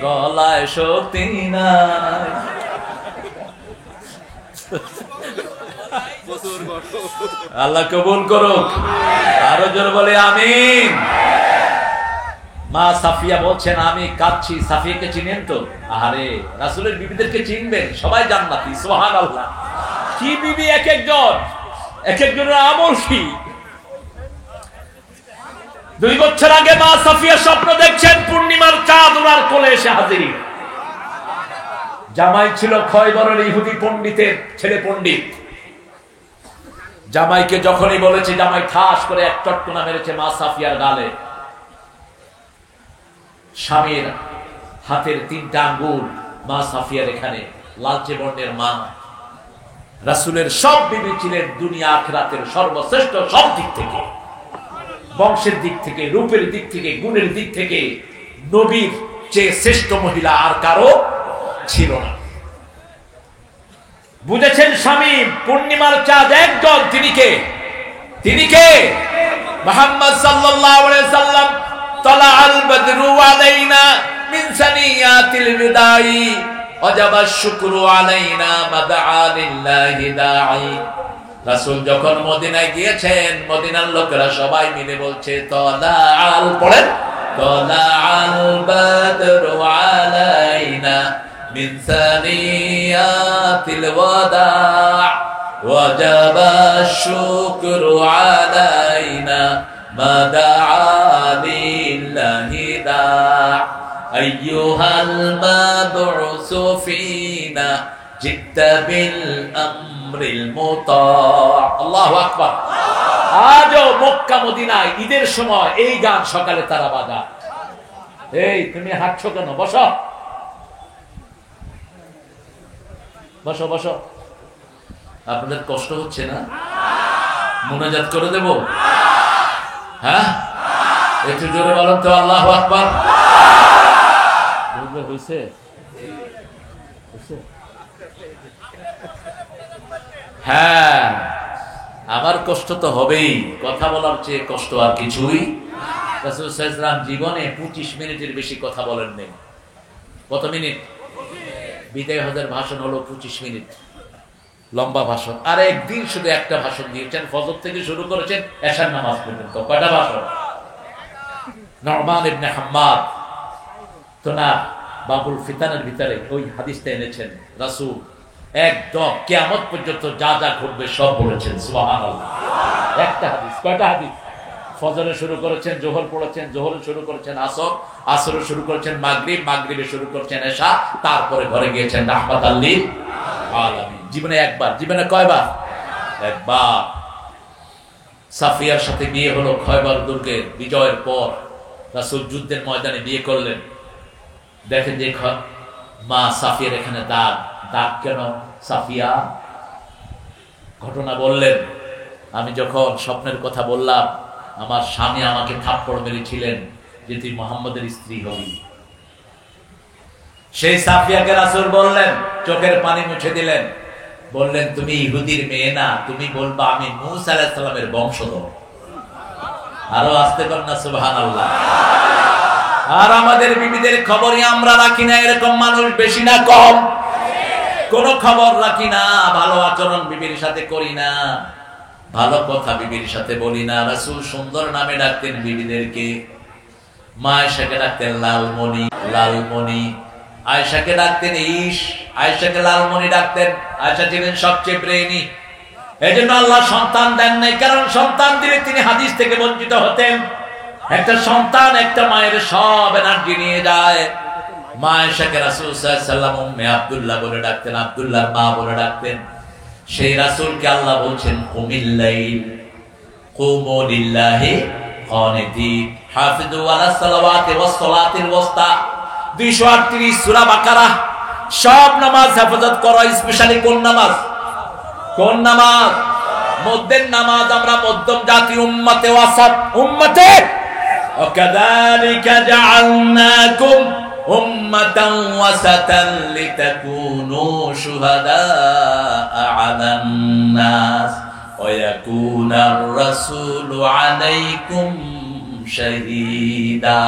গলায় শক্তি নাই। আল্লাহ কবুল করুক। আরো জোরে বলে আমিন। মা সাফিয়া বলছেন আমি কাঁদছি। সাফিয়াকে চিনেন তো? আরে রাসূলের বিবিদেরকে চিনবেন, সবাই জান্নাতি। সুবহানাল্লাহ। কি বিবি এক একজন, এক একজনের আমল কি। 2 বছর আগে মা সাফিয়া স্বপ্ন দেখছেন পূর্ণিমার চাঁদ ওনার কোলে এসে হাজির। জামাই ছিল খয়বরের ইহুদি পণ্ডিতের ছেলে পণ্ডিত। জামাইকে যখনই বলেছে, জামাই ঠাস করে এক চটকনা মেরেছে মা সাফিয়ার গালে। স্বামীর হাতের 3টা আঙ্গুল মা সাফিয়ার এখানে, লালচে বর্ণের মা। রাসূলের সব বিবি ছিলেন দুনিয়া আখিরাতের সর্বশ্রেষ্ঠ, সব দিক থেকে, বংশের দিক থেকে, রূপের দিক থেকে, গুণের দিক থেকে নবীর চেয়ে শ্রেষ্ঠ মহিলা আর কারো ছিল না। বুঝেছেন স্বামী পূর্ণিমার চাঁদ একজন, তিনি কে? তিনি কে? মুহাম্মদ সাল্লাল্লাহু আলাইহি সাল্লাম। তালাআল বদরু আলাইনা মিন সানিয়াতিল বিদাই ওয়াজাবা শুকরু আলাইনা মাদআ লিল্লাহি দাঈ। রাসূল যখন মদিনায় গিয়েছেন, মদিনার লোকেরা সবাই মিলে বলছে তালাআল, পড়েন, তালাআল বদরু আলাইনা মিন সানিয়াতিল ওয়াদা' ওয়াজাবা শুকরু আলাইনা মাদআ লিল্লাহি দাঈ আইয়ুহাল মাবউসু ফিনা জিত্তা বিল আমরিল মুতা'। আল্লাহু আকবার। আজও মক্কা মদিনায় ঈদের সময় এই গান সকালে তারা বাজায়। এই তুমি হাঁটছো কেন? বসো বসো বসো। আপনাদের কষ্ট হচ্ছে না? মুনাজাত করে দেব? হ্যাঁ, একটু জোরে বলেন তো আল্লাহু আকবার। হয়েছে? হ্যাঁ, আমার কষ্ট তো হবেই, কথা বলার চেয়ে কষ্ট আর কিছুই। রাসূল সাল্লাল্লাহু আলাইহি ওয়াসাল্লাম জীবনে 25 মিনিটের বেশি কথা বলেন নাই। কত মিনিট? বিদায় হজের ভাষণ হলো 25 মিনিট, লম্বা ভাষণ। আর একদিন শুধু একটা ভাষণ দিয়েছেন, ফজর থেকে শুরু করেছেন এশার নামাজ পর্যন্ত। কয়টা ভাষণ? নু'মান ইবনে হাম্মাদ তো না বাবুল ফিতানের ভিতরে ওই হাদিসটা এনেছেন। রাসূল একদম কিয়ামত পর্যন্ত যা যা ঘটবে সব বলেছেন। সুবহানাল্লাহ। একটা হাদিস। কয়টা হাদিস? ফজরে শুরু করেছেন, জোহর পড়েছেন, জোহরে শুরু করেছেন আসর, আসরে শুরু করেছেন মাগরিব, মাগরিবে শুরু করেছেন এশা, তারপরে ঘরে গিয়েছেন রাহমাতাল লিল আলামিন। জীবনে একবার। জীবনে কয়বার? একবার। সাফিয়ার সাথে বিয়ে হলো খয়বর দুর্গের বিজয়ের পর। রাসূল যুদ্ধের ময়দানে বিয়ে করলেন। দেখেন যে মা সাফিয়ার এখানে দাগ। দাগ কেন? সাফিয়া ঘটনা বললেন, আমি যখন স্বপ্নের কথা বললাম, আমার স্বামী আমাকে থাপ্পড় মেরেছিলেন যে তুই মুহাম্মদের স্ত্রী হবি। সেই সাফিয়াকে রাসূল বললেন, চোখের পানি মুছে দিলেন, বললেন তুমি ইহুদির মেয়ে না, তুমি বলবা আমি মূসা আলাইহিস সালামের বংশধর। আরো আস্তে কর না সুবহানাল্লাহ। আর আমাদের বিবিদের খবরই আমরা রাখি না। এরকম মানুষ বেশি না কম? কোন খবর রাখি না, ভালো আচরণ বিবির সাথে করি না, ভালো কথা বিবির সাথে বলি না। রাসূল সুন্দর নামে ডাকতেন বিবিদেরকে। মা আয়েশাকে ডাকতেন লালমণি, লালমণি। আয়েশাকে ডাকতেন ঈশ, আয়েশাকে লালমণি ডাকতেন। আয়েশা ছিলেন সবচেয়ে ব্রেইনি। এজন্য আল্লাহ সন্তান দেন নাই, কারণ সন্তান দিলে তিনি হাদিস থেকে বঞ্চিত হতেন। একটা সন্তান একটা মায়ের সব এনার্জি নিয়ে যায়। মা আয়েশাকে রাসূল সাল্লাল্লাহু আলাইহি ওয়াসাল্লাম উম্মে আব্দুল্লাহ বলে ডাকতেন, আব্দুল্লাহর মা বলে ডাকতেন। সেই রাসূলকে আল্লাহ বলছেন কুমিল লাইল কুমু লিল্লাহি কানিতিন হাফিজু আলা সালাওয়াতি ওয়াস সালাতিল ওয়াসতা 238 সূরা বাকারা। সব নামাজ হেফাজত করো, স্পেশালি কোন নামাজ? কোন নামাজ? মধ্যের নামাজ। আমরা মধ্যম জাতি, উম্মতে ওয়াসাত, উম্মতে ওয়াকাযালিকা জাআলনাকুম উম্মাতান ওয়াসাতান লিতাকুনু শুহাদাআ আলান নাস ওয়া ইয়াকুনার রাসূলু আলাইকুম শাহীদা।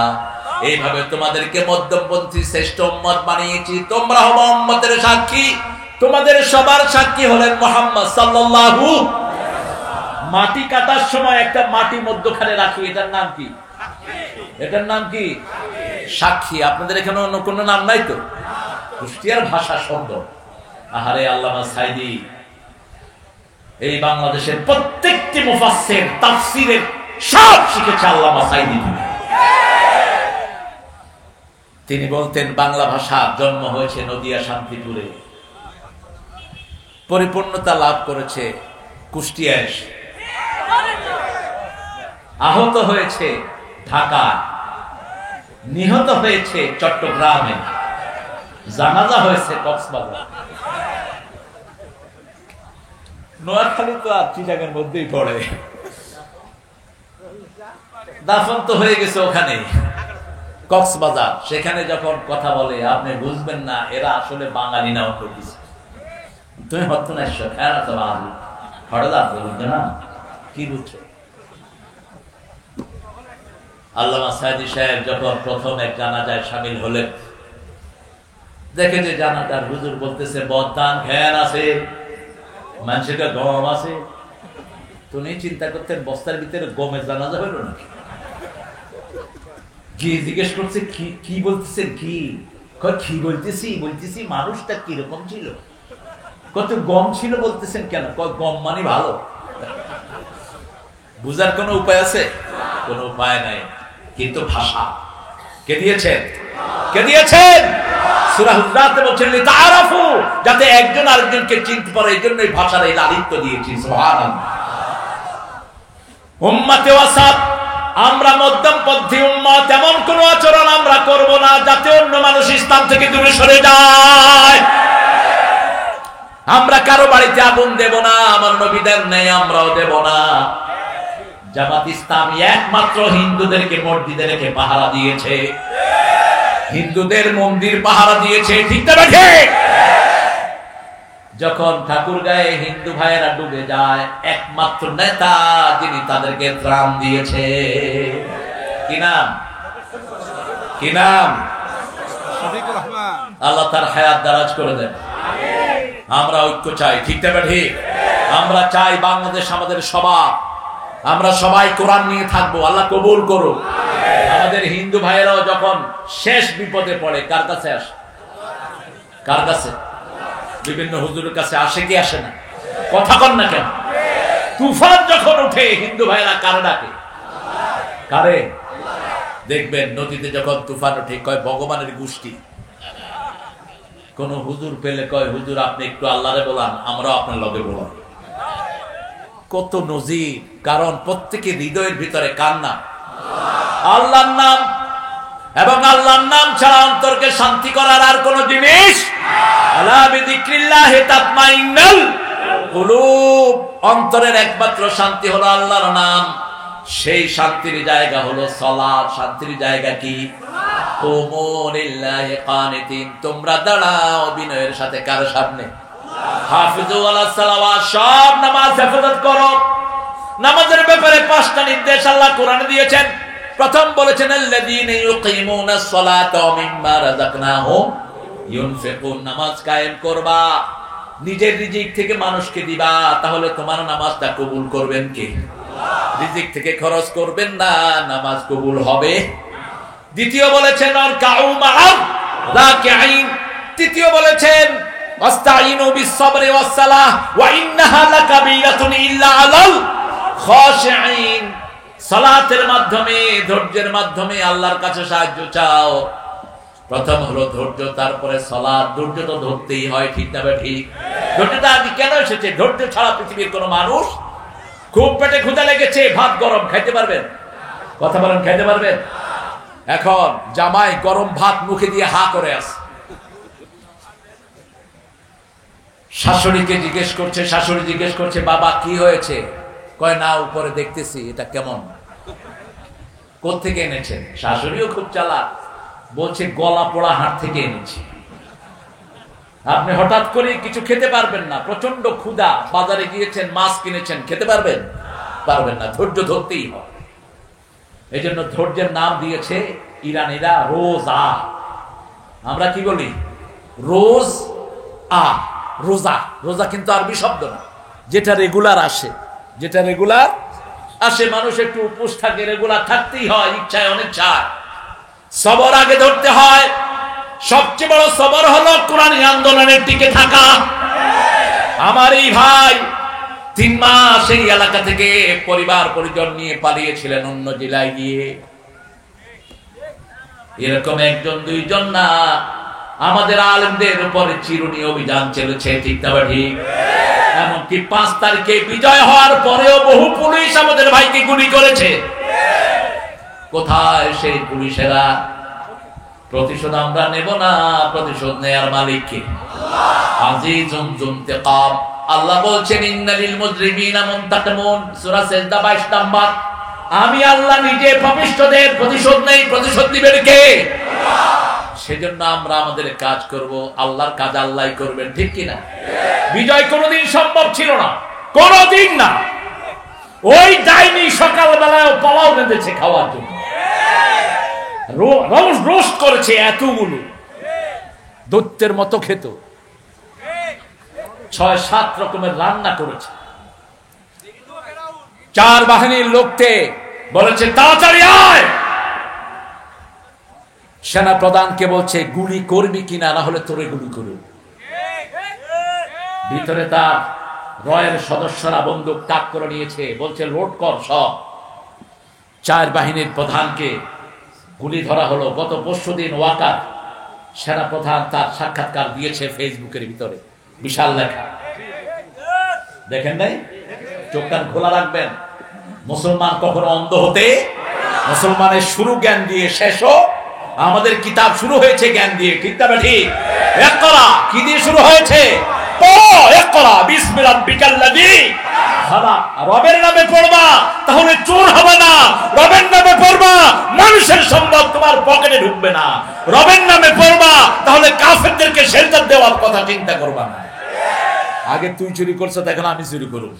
এইভাবে তোমাদেরকে মধ্যমপন্থী শ্রেষ্ঠ উম্মত বানিয়েছি, তোমরা হবো উম্মতের সাক্ষী। তোমাদের সবার সাক্ষী হলেন মুহাম্মদ সাল্লাল্লাহু। মাটি কাটার সময় একটা মাটি মধ্যখানে রাখি, এটার নাম কি? এটার নাম কি? সাক্ষী। আপনাদের এখানে অন্য কোনো নাম নাই তো? কুষ্টিয়ার ভাষা শব্দ। আহারে আল্লামা সাইদি এই বাংলাদেশের প্রত্যেকটি মুফাসসির তাফসীরের সব শিখেছে আল্লামা সাইদি। তিনি বলতেন বাংলা ভাষার জন্ম হয়েছে নদিয়া শান্তিপুরে, পরিপূর্ণতা লাভ করেছে কুষ্টিয়ায়, আহত হয়েছে ঢাকা, নিহত হয়েছে চট্টগ্রামে, জানাজা হয়েছে কক্সবাজার। নোয়াখালী তো আর চিটাগাঙ্গের মধ্যেই পড়ে, দাফন তো হয়ে গেছে ওখানে কক্সবাজার। সেখানে যখন কথা বলে আপনি বুঝবেন না এরা আসলে বাঙালি না অন্য কিছু। তুমি হতো না না কি বুঝছো? আল্লামা সাইদি সাহেব যখন প্রথম এক জানাজায় শামিল হলেন, দেখে যে জানাজার হুজুর বলতেছে বদান ঘ্যান আছে, মানুষের গম আছে। তুমি চিন্তা করতেন বস্তার ভিতরে গমের জানাজা হইল নাকি? কি জিজ্ঞেস করছে কি বলতেছেন? কি বলতেছি মানুষটা কিরকম ছিল? কত গম ছিল বলতেছেন কেন? গম মানে ভালো। বুঝার কোন উপায় আছে? কোন উপায় নাই, কিন্তু ভাষা কে দিয়েছেন? কে দিয়েছেন? সূরা হুজরাতে বলছেন লিতাআরাফু, যাতে একজন আরেকজনকে চিনতে পারে, এইজন্যই ভাষার এই লালিত্য দিয়েছি। সুবহানাল্লাহ। উম্মতে ওয়াসাত, আমরা মধ্যমপন্থী উম্মত। এমন কোন আচরণ আমরা করব না যাতে অন্য মানুষ ইসলাম থেকে দূরে সরে যায়। আমরা কারো বাড়িতে আগুন দেব না, আমার নবীদের নেই আমরাও দেব না। জামাত ইসলামী একমাত্র হিন্দুদেরকে মসজিদে রেখে পাহারা দিয়েছে, হিন্দুদের মন্দির পাহারা দিয়েছে, ঠিক না ঠিক? যখন ঠাকুরগাঁয়ে হিন্দু ভাইয়েরা ডুবে যায়, একমাত্র নেতা যিনি তাদেরকে ত্রাণ দিয়েছে, কি নাম? কি নাম? আল্লাহ তার হায়াত দারাজ করে দেন। আমরা ঐক্য চাই, ঠিক না ঠিক? আমরা চাই বাংলাদেশ আমাদের সবার, আমরা সবাই কোরআন নিয়ে থাকবো। আল্লাহ কবুল করুন। আমাদের হিন্দু ভাইয়েরাও যখন শেষ বিপদে পড়ে কার কাছে আসে? কার কাছে? বিভিন্ন হুজুরের কাছে আসে কি আসে না? কথা কন না কেন? তুফান যখন উঠে হিন্দু ভাইয়েরা কার ডাকে? কারে? দেখবেন নদীতে যখন তুফান উঠে কয় ভগবানের গোষ্ঠী। কোন হুজুর পেলে কয় হুজুর আপনি একটু আল্লাহরে বলান, আমরাও আপনার লগে বলান। কত নজির! কারণ প্রত্যেকের হৃদয়ের ভিতরে কার নাম? আল্লাহর নাম। এবং আল্লাহর নাম ছাড়া অন্তরকে শান্তি করার আর কোন জিনিস? আলা বিযিকরিল্লাহি তাতমাইন্নুল কুলুব। অন্তরের একমাত্র শান্তি হলো আল্লাহর নাম। সেই শান্তির জায়গা হলো সালাত। শান্তির জায়গা কি? কুমু লিল্লাহি কানিতিন। তোমরা দাঁড়াও বিনয়ের সাথে কার সামনে? হাফিজু আলাস সালাওয়াত। সব নামাজ হেফাজত করো। নামাজের ব্যাপারে 5টা নির্দেশ আল্লাহ কোরআনে দিয়েছেন। প্রথম বলেছেন আল্লাযীনা ইউকিমুনাস সালাতা ওয়া মিম্মা রাযাকনাহুম ইউনফিকুন। নামাজ কায়েম করবা, নিজের রিজিক থেকে মানুষকে দিবা, তাহলে তোমার নামাজটা কবুল করবেন কে? রিজিক থেকে খরচ করবেন না, নামাজ কবুল হবে। দ্বিতীয় বলেছেন আরকাউ মা'আর রাকিঈন। তৃতীয় বলেছেন ওয়াস্তাইনু বিস-সাবরি ওয়াস-সালাহ ওয়া ইন্নাহা লাকাবীরাতুন ইল্লা আলাল খাশিঈন। সালাতের মাধ্যমে, ধৈর্যের মাধ্যমে আল্লাহর কাছে সাহায্য চাও। প্রথম হলো ধৈর্য, তারপরে সালাত। ধৈর্য তো ধরতেই হয়, ঠিক না ঠিক? ধৈর্যটা আগে কেন এসেছে? ধৈর্য ছাড়া পৃথিবীর কোন মানুষ, খুব পেটে ক্ষুধা লেগেছে, ভাত গরম, খাইতে পারবেন? কথা বলেন, খাইতে পারবেন? এখন জামাই গরম ভাত মুখে দিয়ে হা করে আছে। শাশুড়িকে জিজ্ঞেস করছে, শাশুড়ি জিজ্ঞেস করছে, বাবা কি হয়েছে? কয় না, উপরে দেখতেছি, এটা কেমন, কোত্থেকে এনেছেন? শাশুড়িও খুব চালাক, বলছে গলা পোড়া হাট থেকে এনেছি। আপনি হঠাৎ করে কিছু খেতে পারবেন না, প্রচন্ড ক্ষুধা, বাজারে গিয়েছেন, মাছ কিনেছেন, খেতে পারবেন? পারবেন না। ধৈর্য ধরতেই হয়। এই জন্য ধৈর্যের নাম দিয়েছে ইরানিরা রোজা। আমরা কি বলি? রোজ আ, রোজা। রোজা কিন্তু আরবি শব্দ না, যেটা রেগুলার আসে, যেটা রেগুলার আসে। মানুষ একটু উপোস থাকে, রেগুলার থাকতেই হয়, ইচ্ছায় অনিচ্ছায়। সবর আগে ধরতে হয়। সবচেয়ে বড় সবর হলো কোরআনী আন্দোলনের টিকে থাকা। আমার এই ভাই 3 মাস এই এলাকা থেকে পরিবার পরিজন নিয়ে পালিয়েছিলেন অন্য জেলায় গিয়ে। এরকম একজন দুইজন না, আমাদের আলেমদের উপরে চিরুনি অভিযান চলেছে, ঠিক না ঠিক? এমনকি 5 তারিখে বিজয় হওয়ার পরেও বহু পুলিশ আমাদের ভাইকে গুলি করেছে। কোথায় সেই পুলিশেরা? প্রতিশোধ আমরা নেব না, প্রতিশোধ নেয়ার মালিক কে? আজিজুন যুনতিকাম। আল্লাহ বলছেন ইন্নালিল মুজরিমিনা মুনতাকিমুন, সূরা সিজদা 22 নাম্বার। আমি আল্লাহ নিজে পাপিষ্ঠদের প্রতিশোধ নেই। প্রতিশোধ দিবেন কে? সেজন্য আমরা আমাদের কাজ করব, আল্লাহর কাজ আল্লাহই করবেন, ঠিক কি না? বিজয় কোনোদিন সম্ভব ছিল না, কোনোদিন না। ওই ডাইনি সকালবেলায় পোলাও রেঁধেছে খাওয়ার জন্য, রোস্ট করেছে এতগুলো, দৈত্যের মতো খেত, 6-7 রকমের রান্না করেছে। 4 বাহিনীর লোককে বলেছে তাড়াতাড়ি আয়। সেনা প্রধানকে বলছে গুলি করবি কিনা, না হলে তোরে গুলি করব। ভিতরে তার রয়ের সদস্যরা বন্দুক তাক করে নিয়েছে, বলছে লোড কর সব। 4 বাহিনীর প্রধানকে গুলি ধরা হলো। গত পরশুদিন ওয়াকার সেনা প্রধান তার সাক্ষাৎকার দিয়েছে ফেসবুকের ভিতরে, বিশাল লেখা, দেখেন নাই? চোখ কান খোলা রাখবেন। মুসলমান কখনো অন্ধ হতে, মুসলমানের শুরু জ্ঞান দিয়ে, শেষও আমাদের কিতাব শুরু হয়েছে জ্ঞান দিয়ে, ঠিক না ঠিক? ইকরা কি দিয়ে শুরু হয়েছে? পড়ো, ইকরা বিসমি রাব্বিকাল্লাযী খালাক। রবের নামে পড়বা, তাহলে চোর হবে না। রবের নামে পড়বা, মানুষের সম্পদ তোমার পকেটে ঢুকবে না। রবের নামে পড়বা, তাহলে কাফেরদেরকে শেল্টার দেওয়ার কথা চিন্তা করবা না। আগে তুই চুরি করছো, এখন আমি চুরি করব,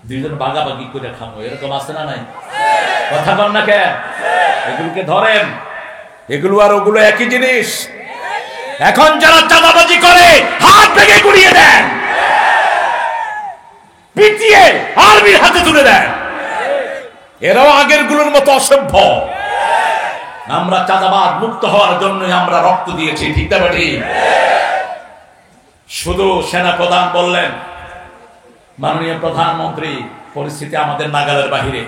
দুইজন ভাগাভাগি করে খাবো, এরকম আছে না নাই? কথা বল না কেন? এগুলোকে ধরেন, এগুলো আর ওগুলো একই জিনিস। এখন যারা চাঁদাবাজি করে হাত ভেঙে গুড়িয়ে দেন, পিটিয়ে আর্মির হাতে তুলে দেন। এরাও আগের গুলোর মতো অসভ্য। আমরা চাঁদাবাদ মুক্ত হওয়ার জন্য আমরা রক্ত দিয়েছি, ঠিক না ঠিক? শুধু সেনা প্রধান বললেন, মাননীয় প্রধানমন্ত্রী, পরিস্থিতি আমাদের নাগালের বাহিরে।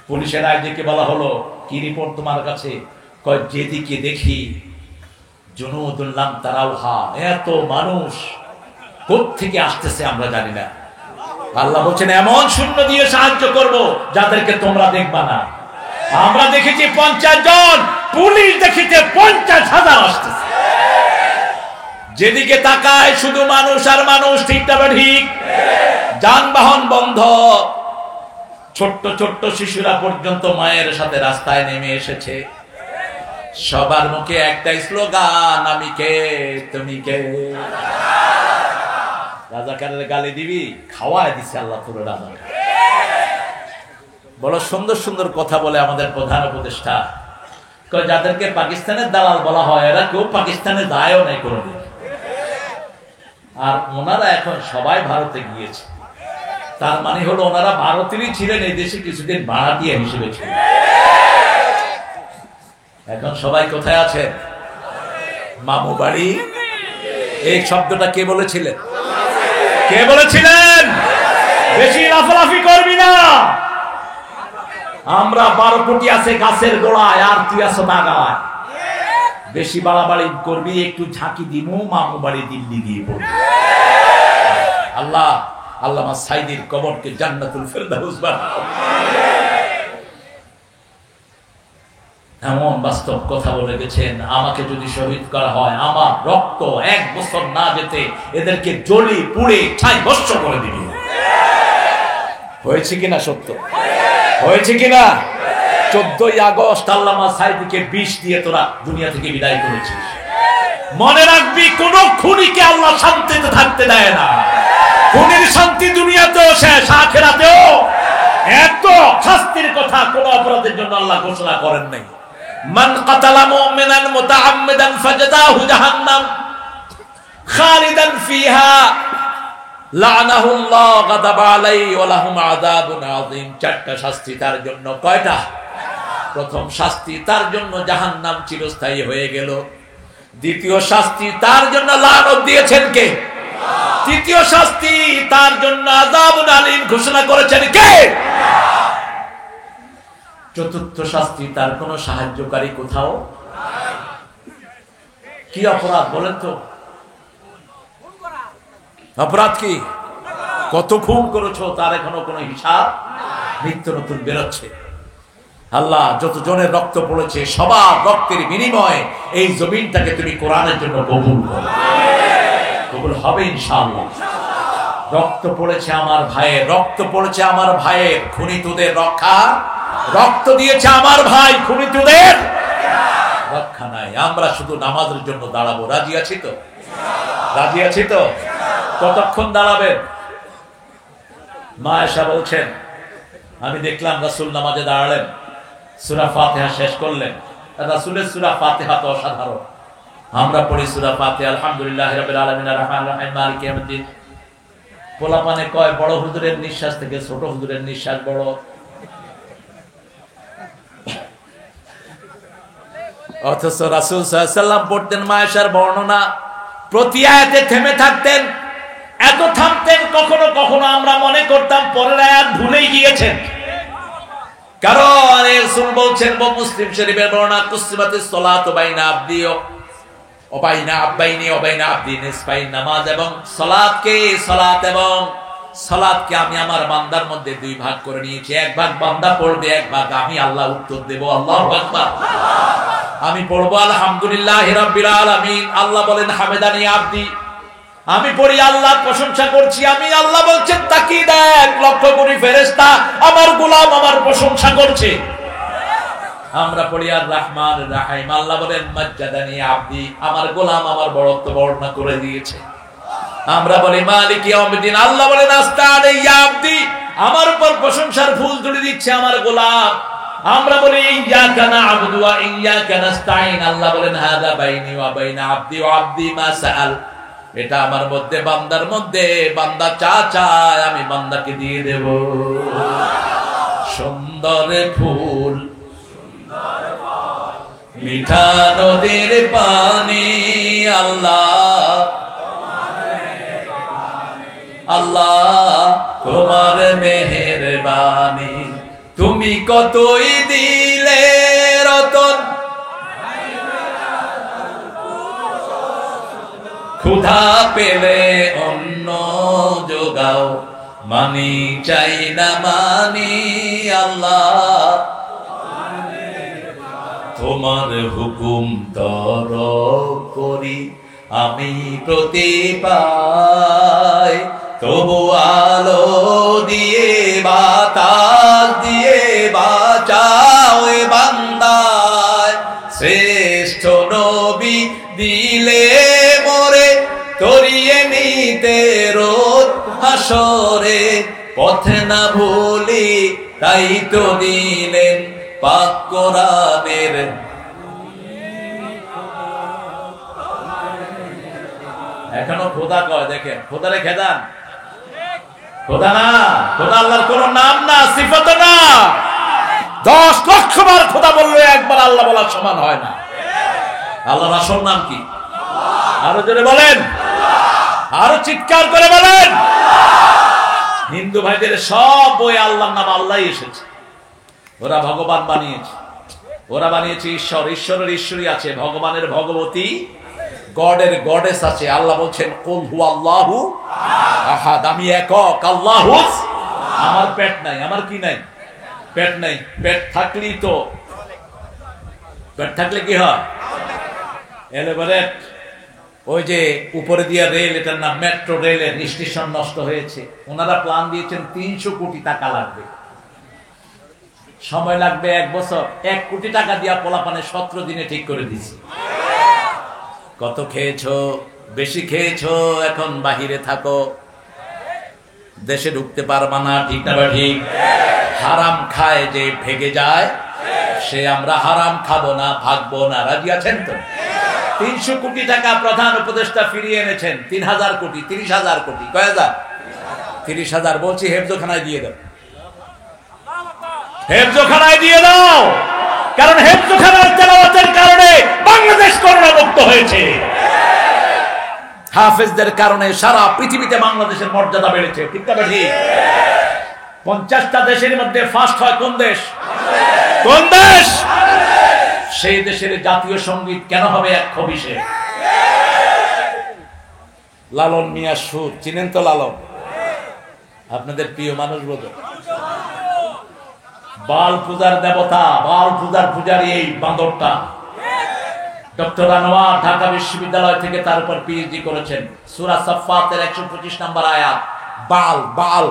পুলিশের আইজিকে বলা হলো, কি রিপোর্ট তোমার কাছে? কয় যেদিকে দেখি জুনুদুল লাম তারাউহা, এত মানুষ কোত্থেকে আসতেছে আমরা জানি না। আল্লাহ বলছেন এমন শূন্য দিয়ে সাহায্য করব যাদেরকে তোমরা দেখবা না। আমরা দেখেছি 50 জন, পুলিশ দেখেছে 50,000 আসতেছে। যেদিকে তাকায় শুধু মানুষ আর মানুষ, ঠিক না ঠিক? যানবাহন বন্ধ, ছোট্ট ছোট্ট শিশুরা পর্যন্ত মায়ের সাথে রাস্তায় নেমে এসেছে। সবার মুখে একটাই স্লোগান, আমি কে তুমি কে। রাজাকারের গালি দিবি, খাওয়ায় দিছে আল্লাহ তোর রাজা। বড় সুন্দর সুন্দর কথা বলে আমাদের প্রধান উপদেষ্টা, যাদেরকে পাকিস্তানের দালাল বলা হয়, এরা কেউ পাকিস্তানে যায়ও নাই কোনোদিন। আর ওনারা এখন সবাই ভারতে গিয়েছে, তার মানে হলো ওনারা ভারতেরই ছিলেন, এই দেশে কিছুদিন ভাড়াটিয়া হিসেবে ছিলেন। এখন সবাই কোথায় আছে? মামু বাড়ি এই শব্দটা কে বলেছিলেন? কে বলেছিলেন? বেশি লাফালাফি করবি না। আমরা 12 কোটি আছে গাছের গোড়ায়, আর তুই আছো বাগায়। বেশি বাড়াবাড়ি করবি, একটু ঝাঁকি দিমু, মামু বাড়ি দিল্লি দিয়ে পড়বি। আল্লাহ আল্লামা সাইদির কবরকে জান্নাতুল ফেরদাউস বানাও। এমন বাস্তব কথা বলে গেছেন, আমাকে যদি শহীদ করা হয়, আমার রক্ত 1 বছর না যেতে এদেরকে জ্বলি পুড়ে ছাই ভস্ম করে দিবি। হয়েছে কিনা? সত্য হয়েছে কিনা? 14ই আগস্ট আল্লামা সাইদিকে বিষ দিয়ে তোরা দুনিয়া থেকে বিদায় করেছিস। মনে রাখবি, কোন খুনিকে আল্লাহ শান্তিতে থাকতে দেয় না। খুনির শান্তি দুনিয়াতেও শেষ, আখিরাতেও। এত শাস্তির কথা কোন অপরাধের জন্য আল্লাহ ঘোষণা করেন নাই। মান কাতালা মুমিনান মুতাআম্মিদান ফাজাযাহু জাহান্নাম খালিদান ফিহা লানাহুল্লাহ গাদাবা আলাইহি ওয়া লাহুম আযাবুন আযীম। 4টা শাস্তি তার জন্য। কয়টা? প্রথম শাস্তি তার জন্য জাহান্নাম চিরস্থায়ী হয়ে গেল। দ্বিতীয় শাস্তি তার জন্য লানত দিয়েছেন কে? তৃতীয় শাস্তি তার জন্য আযাবুন আলীম ঘোষণা করেছেন কে? চতুর্থ শাস্তি তার কোন সাহায্যকারী কোথাও। কি অপরাধ বলেন তো? অপরাধ কি? কত খুন করেছো তার এখনো কোনো হিসাব? নিত্য নতুন বেরোচ্ছে। আল্লাহ যত জনের রক্ত পড়েছে, সবার রক্তের বিনিময়ে এই জমিনটাকে তুমি কোরআনের জন্য কবুল করো। কবুল হবে ইনশাআল্লাহ। রক্ত পড়েছে আমার ভাইয়ের, রক্ত পড়েছে আমার ভাইয়ের, খুনিতদের রক্ষা। রক্ত দিয়েছে আমার ভাই, খুনিতদের রক্ষা নাই। আমরা শুধু নামাজের জন্য দাঁড়াবো। রাজি আছি তো? রাজি আছি তো? কতক্ষণ দাঁড়াবেন? মা আয়েশা বলছেন, আমি দেখলাম রাসূল নামাজে দাঁড়ালেন, সূরা ফাতিহা শেষ করলেন। রাসূলের সূরা ফাতিহা তো অসাধারণ। আমরা পড়ি সূরা ফাতিহা, আলহামদুলিল্লাহি রাব্বিল আলামিন আর রহমানির রহিম মালিকি ইয়াউমিদ্দিন। পোলাপানে কয় বড় হুজুরের নিঃশ্বাস থেকে ছোট হুজুরের নিঃশ্বাস বড়। অথচ রাসূল সাল্লাল্লাহু আলাইহি ওয়াসাল্লাম পড়তেন মা আয়েশার বর্ণনা, প্রতি আয়াতে থেমে থাকতেন। এত থামতেন, কখনো কখনো আমরা মনে করতাম পরের আয়াত ভুলেই গিয়েছেন। কারণ রাসূল বলছেন, মুসলিম শরীফের বর্ণনা, কুসিমাতিস সালাতু বাইনা আবদি ও বাইনা আব্বাইনি ও বাইনা আবদি নিসফাইন। নামাজ এবং সালাতকে আমি আমার বান্দার মধ্যে 2 ভাগ করে নিয়েছি। 1 ভাগ বান্দা পড়বে, 1 ভাগ আমি আল্লাহ উত্তর দেব। আল্লাহু আকবার। আমি পড়বো আলহামদুলিল্লাহি রাব্বিল আলামিন, আল্লাহ বলেন হামেদানি আবদি। আমি পড়ি আল্লাহর প্রশংসা করছি, আমি আল্লাহ বলছেন তাকিয়ে দেখ, লক্ষ কোটি ফেরেশতা আমার গোলাম আমার প্রশংসা করছে। আমরা পড়ি আর রহমান রাহিম, আল্লাহ বলেন মাজ্জাদানি আবদি, আমার গোলাম আমার বড়ত্ব বর্ণনা করে দিয়েছে। আমরা বলি মালিক ইয়াউমিদ্দিন, আল্লাহ বলেন আস্তানি ইয়া আবদি, আমার উপর প্রশংসার ফুল তুলে দিচ্ছে আমার গোলাম। আমরা বলি ইয়াকা না'বুদু ওয়া ইয়াকা নাস্তাইন, আল্লাহ বলেন হাযা বাইনি ওয়া বাইনা আবদি ওয়া আবদি মা সাআল, এটা আমার মধ্যে বান্দার মধ্যে, বান্দা চা চায় আমি বান্দাকে দিয়ে দেব। সুন্দর ফুল মিঠা নদীর পানি, আল্লাহ আল্লাহ তোমার মেহেরবানি, তুমি কতই দিলে রতন, ক্ষুধা পেলে অন্ন যোগাও, মানি চাই না মানি আল্লাহ, তোমার হুকুম তর করি আমি প্রতি পাই, তবু আলো দিয়ে বাতাস দিয়ে বাঁচাও এ বান্দায়, শ্রেষ্ঠ নবী দিলে মোরে তরিয়ে নিতে রোদ হাসরে, পথে না ভুলি তাই তো দিলেন পাক কোরআনের। এখনো খোদা কয়, দেখেন খোদা রেখে দেন, খোদা না, খোদা আল্লাহর কোন নাম না, সিফাত না। 10 লক্ষ বার খোদা বললে একবার আল্লাহ বলার সমান হয় না। আল্লাহর আসল নাম কি? আরো জোরে বলেন। আরো চিৎকার করে বলেন। হিন্দু ভাইদের সব বই আল্লাহর নাম আল্লাহ এসেছে। ওরা ভগবান বানিয়েছে, ওরা বানিয়েছে ঈশ্বর, ঈশ্বরের ঈশ্বরী আছে, ভগবানের ভগবতী, গডের গডেস আছে। আল্লাহ বলছেন কুল হুয়াল্লাহু আহাদ, আমি একক, আল্লাহুস। আমার পেট নাই, আমার কি নাই? পেট নাই। পেট থাকলেই তো, পেট থাকলে কি হয়? এলেবারেট ওই যে উপরে দিয়ে রেল, এটার নাম মেট্রো রেলের স্টেশন নষ্ট হয়েছে। ওনারা প্ল্যান দিয়েছেন 300 কোটি টাকা লাগবে, সময় লাগবে 1 বছর। 1 কোটি টাকা দিয়া পোলাপানে 17 দিনে ঠিক করে দিছি। কত খেয়েছো? বেশি খেয়েছো, এখন বাহিরে থাকো, দেশে ঢুকতে পারবা না। ঠিক না ঠিক? হারাম খায় যে ভেগে যায়, সে আমরা হারাম খাবো না, ভাগবো না। রাজি আছেন তো? 300 কোটি টাকা প্রধান উপদেষ্টা ফিরিয়ে এনেছেন। 3000 কোটি, 30,000 কোটি, কয় হাজার? 30,000। বলছি হেফজখানায় দিয়ে দাও, হেফজখানায় দিয়ে দাও। কারণ হেফজখানার তেলাওয়াতের কারণে বাংলাদেশ করোনা মুক্ত হয়েছে। হাফেজদের কারণে সারা পৃথিবীতে বাংলাদেশের মর্যাদা বেড়েছে। ঠিক না ঠিক? 50টা দেশের মধ্যে ফার্স্ট হয় কোন দেশ? কোন দেশ? সেই দেশের জাতীয় সঙ্গীত কেন হবে 120-এ? লালন মিয়া সুর, চিনেন তো লালন? আপনাদের প্রিয় মানুষ বোধ। বাল পূজার দেবতা, বাল পূজার পূজারী এই বাঁদরটা। ডক্টর আনোয়ার ঢাকা বিশ্ববিদ্যালয় থেকে তার উপর পিএইচডি করেছেন। সূরা সাফফাতের 125 নম্বর আয়াত। বাল, বাল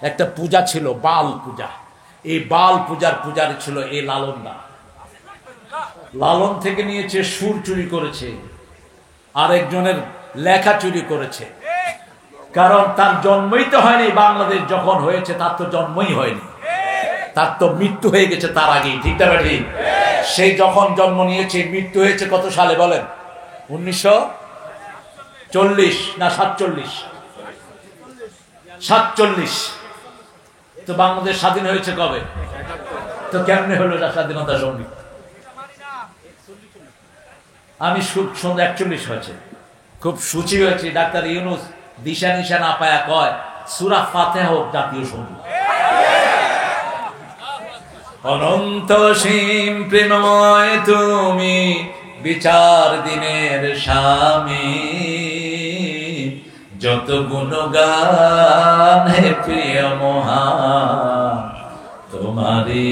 একটা পূজা ছিল, বাল পূজা। এই বাল পূজার পূজারী ছিল এই লালনদা। লালন থেকে নিয়েছে, সুর চুরি করেছে, আরেকজনের লেখা চুরি করেছে। কারণ তার জন্মই তো হয়নি। বাংলাদেশ যখন হয়েছে তার তো জন্মই হয়নি, তার তো মৃত্যু হয়ে গেছে তার আগেই। ঠিক না ঠিক? সেই যখন জন্ম নিয়েছে, মৃত্যু হয়েছে কত সালে বলেন? 1940 না 47? 47। তো বাংলাদেশ স্বাধীন হয়েছে কবে? তো কেমনে হলো এটা স্বাধীনতা সঙ্গীত? আমি 41 হয়েছে, খুব সূচি হয়েছে। ডাক্তার ইউনুস দিশা নিশা না পায়া কয় সূরা ফাতিহা হোক জাতীয় সঙ্গীত। অনন্ত সীম প্রেমময় তুমি, বিচার দিনের স্বামী, যত গুণগান হে প্রিয় মহান, তোমারই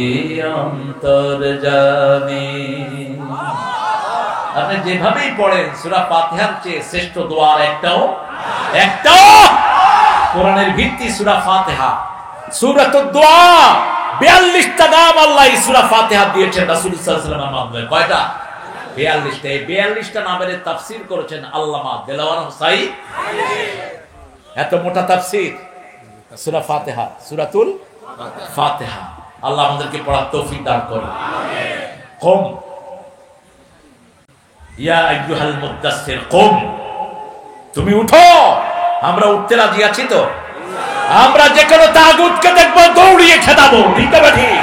অন্তর্যামী। আপনি যেভাবেই পড়েন, সূরা ফাতিহার চেয়ে শ্রেষ্ঠ দোয়ার একটাও কোরআনের ভিত্তি সূরা ফাতিহা। সূরাতুদ দোয়া 42টা নাম আল্লাহ সূরা ফাতিহা দিয়েছেন রাসূল সাল্লাল্লাহু আলাইহি ওয়াসাল্লামের মাধ্যমে। কয়টা? 42টা। এই 42টা নামের তাফসীর করেছেন আল্লামা দেলাওয়ার হোসাইন। এত মোটা তাফসীর সূরা ফাতিহা, সূরাতুল ফাতিহা। আল্লাহ আমাদেরকে পড়ার তৌফিক দান করুন। আমিন। কুম ইয়া আইয়ুহাল মুদাসসির কুম, তুমি উঠো। আমরা উঠতে রাজি আছি তো? আমরা যে কোনো তাগুতকে দেখবো দৌড়িয়ে খেদাবো। ঠিক না ঠিক?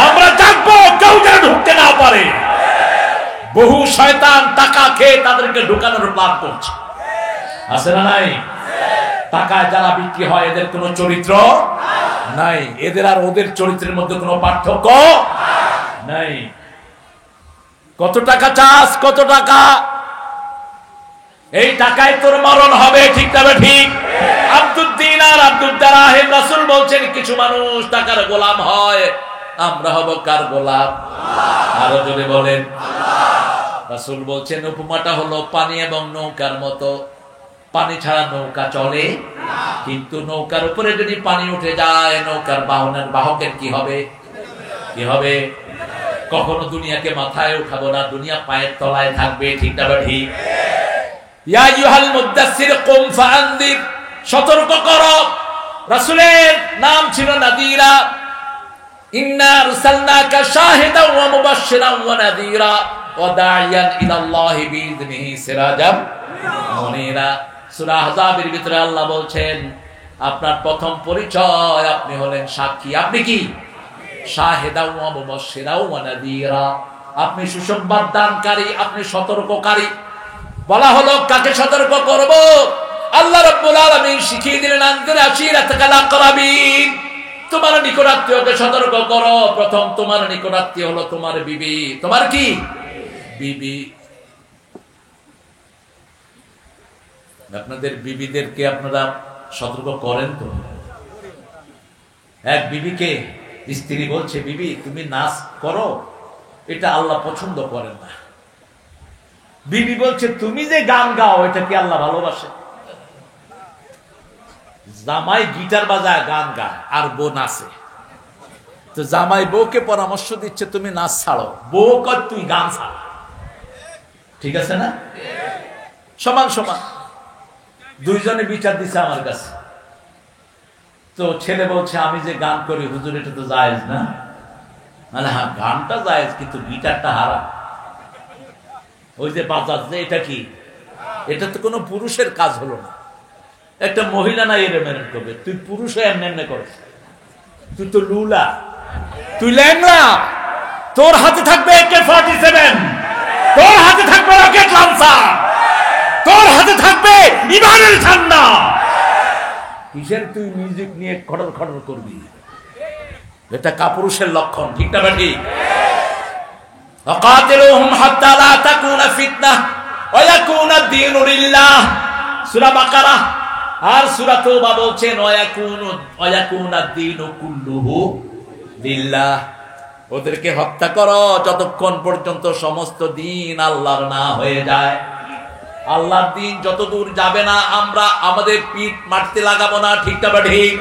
আমরা জাগবো, কেউ যেন ঢুকতে না পারে। বহু শয়তান টাকা খেয়ে তাদেরকে ঢুকানোর প্ল্যান করছে, আছে না নাই? টাকায় যারা বিক্রি হয় এদের কোনো চরিত্র নাই, এদের আর ওদের চরিত্রের মধ্যে কোনো পার্থক্য নাই। কত টাকা চাস? কত টাকা? এই টাকায় তোর মরণ হবে। ঠিক না ঠিক? আব্দুদ দিনার আব্দুদ দারহিম, রাসূল বলছেন কিছু মানুষ টাকার গোলাম হয়, আমরা হব কার গোলাম? আরো জোরে বলেন আল্লাহ। রাসূল বলছেন উপমাটা হলো পানি এবং নৌকার মতো। পানি ছাড়া নৌকা চলে না, কিন্তু নৌকার উপরে যদি পানি উঠে যায়, নৌকার বাহকের কি হবে? কি হবে? কখনো দুনিয়াকে মাথায় উঠাবো না, দুনিয়া পায়ের তলায় থাকবে। ঠিক না ঠিক? ইয়া আইয়ুহাল মুদাসসির কুম ফাআনদির, সতর্ক করো। রাসূলের নাম ছিল নাদিরা। ইন্না আরসালনাকা শাহিদান ওয়া মুবাশশিরান ওয়া নাদিরা ওয়া দাইয়ান ইলাল্লাহি বিইذনিহি সিরাজাম মুনীরা। সূরা আহজাবের ভিতরে আল্লাহ বলছেন আপনার প্রথম পরিচয় আপনি হলেন সাক্ষী। আপনি কি? শাহিদান ওয়া মুবাশশিরান ওয়া নাদিরা, আপনি সুসংবাদ দানকারী, আপনি সতর্ককারী। বলা হলো কাকে সতর্ক করব? আল্লাহ শিখিয়ে দিলেন আনজির আশিরাতাকাল আকরাবিন, তোমার নিকটাত্মীয়কে সতর্ক করো। প্রথম তোমার নিকটাত্মীয় হলো তোমার বিবি। তোমার কি বিবি? আপনাদের বিবিদেরকে আপনারা সতর্ক করেন তো? এক বিবিকে স্ত্রী বলছে, বিবি তুমি নাচ করো, এটা আল্লাহ পছন্দ করেন না। বিবি বলছে, তুমি যে গান গাও এটা কি আল্লাহ ভালোবাসে? জামাই গিটার বাজায় গান গায় আর বউ নাচে, তো জামাই বউকে পরামর্শ দিচ্ছে তুমি নাচ ছাড়ো, বউ কর তুই গান ছাড়। ঠিক আছে না? সমান সমান দুইজনে বিচার দিছে আমার কাছে। তো ছেলে বলছে, আমি যে গান করি হুজুর এটা তো জায়েজ না। মানে হ্যাঁ গানটা জায়েজ, কিন্তু গিটারটা হারাম। ওই যে বাজাচ্ছে এটা কি? এটা তো কোনো পুরুষের কাজ হলো না। একটা মহিলা না এর মেনে করবে, তুই পুরুষ হয়ে এমনি এমনি করিস, তুই তো লুলা, তুই ল্যাংড়া। তোর হাতে থাকবে AK-47, তোর হাতে থাকবে রকেট লঞ্চার, তোর হাতে থাকবে ইমানের ঠান্ডা। কিসের তুই মিউজিক নিয়ে খড়র খড়র করবি? এটা কাপুরুষের লক্ষণ। ঠিক না ঠিক? ওয়াকাতিলুহুম হাত্তা লা তাকুনা ফিতনাহ ওয়া ইয়াকুনা আদ-দীনু লিল্লাহ, সূরা বাকারা। আর সূরা তাওবা বলছেন ওয়া ইয়াকুনা আদ-দীনু কুল্লুহু লিল্লাহ। ওদেরকে হত্যা করো যতক্ষণ পর্যন্ত সমস্ত দিন আল্লাহর না হয়ে যায়। আল্লাহর দিন যতদূর যাবে না আমরা আমাদের পিঠ মারতে লাগাবো না। ঠিক না ঠিক?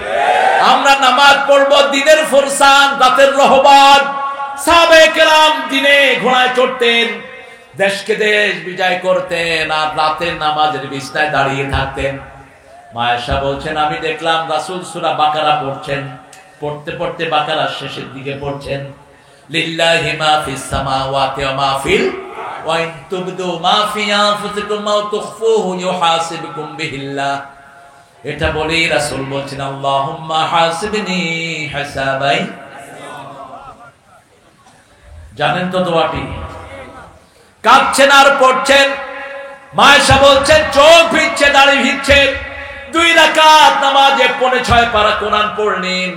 আমরা নামাজ পড়বো দিনের ফরসান, রাতের রহবান। সাহাবায়ে কেরাম দিনে ঘোড়ায় চড়তেন, দেশকে দেশ বিজয় করতেন, আর রাতের নামাজের বিছানায় দাঁড়িয়ে থাকতেন। মায়েশা বলছেন, আমি দেখলাম রাসূল সূরা বাকারা পড়ছেন, পড়তে পড়তে বাকারার শেষের দিকে পড়ছেন, লিল্লাহি মা ফিস সামাওয়াতি ওয়া মা ফিল ওয়া ইন তুবদু মা ফি আনফুসিকুম আও তুখফুহু ইউহাসিবুকুম বিহিল্লাহ। এটা বলেই রাসূল বলছেন, আল্লাহুম্মা হাসিবনি হিসাবাই। জানেন তো দোয়াটি? কাঁদছেন আর পড়ছেন। মায়েশা বলছেন, চোখ ভিজছে, দাড়ি ভিজছে। 2 রাকাত নামাজে 6.5 পারা কোরআন পড়লেন।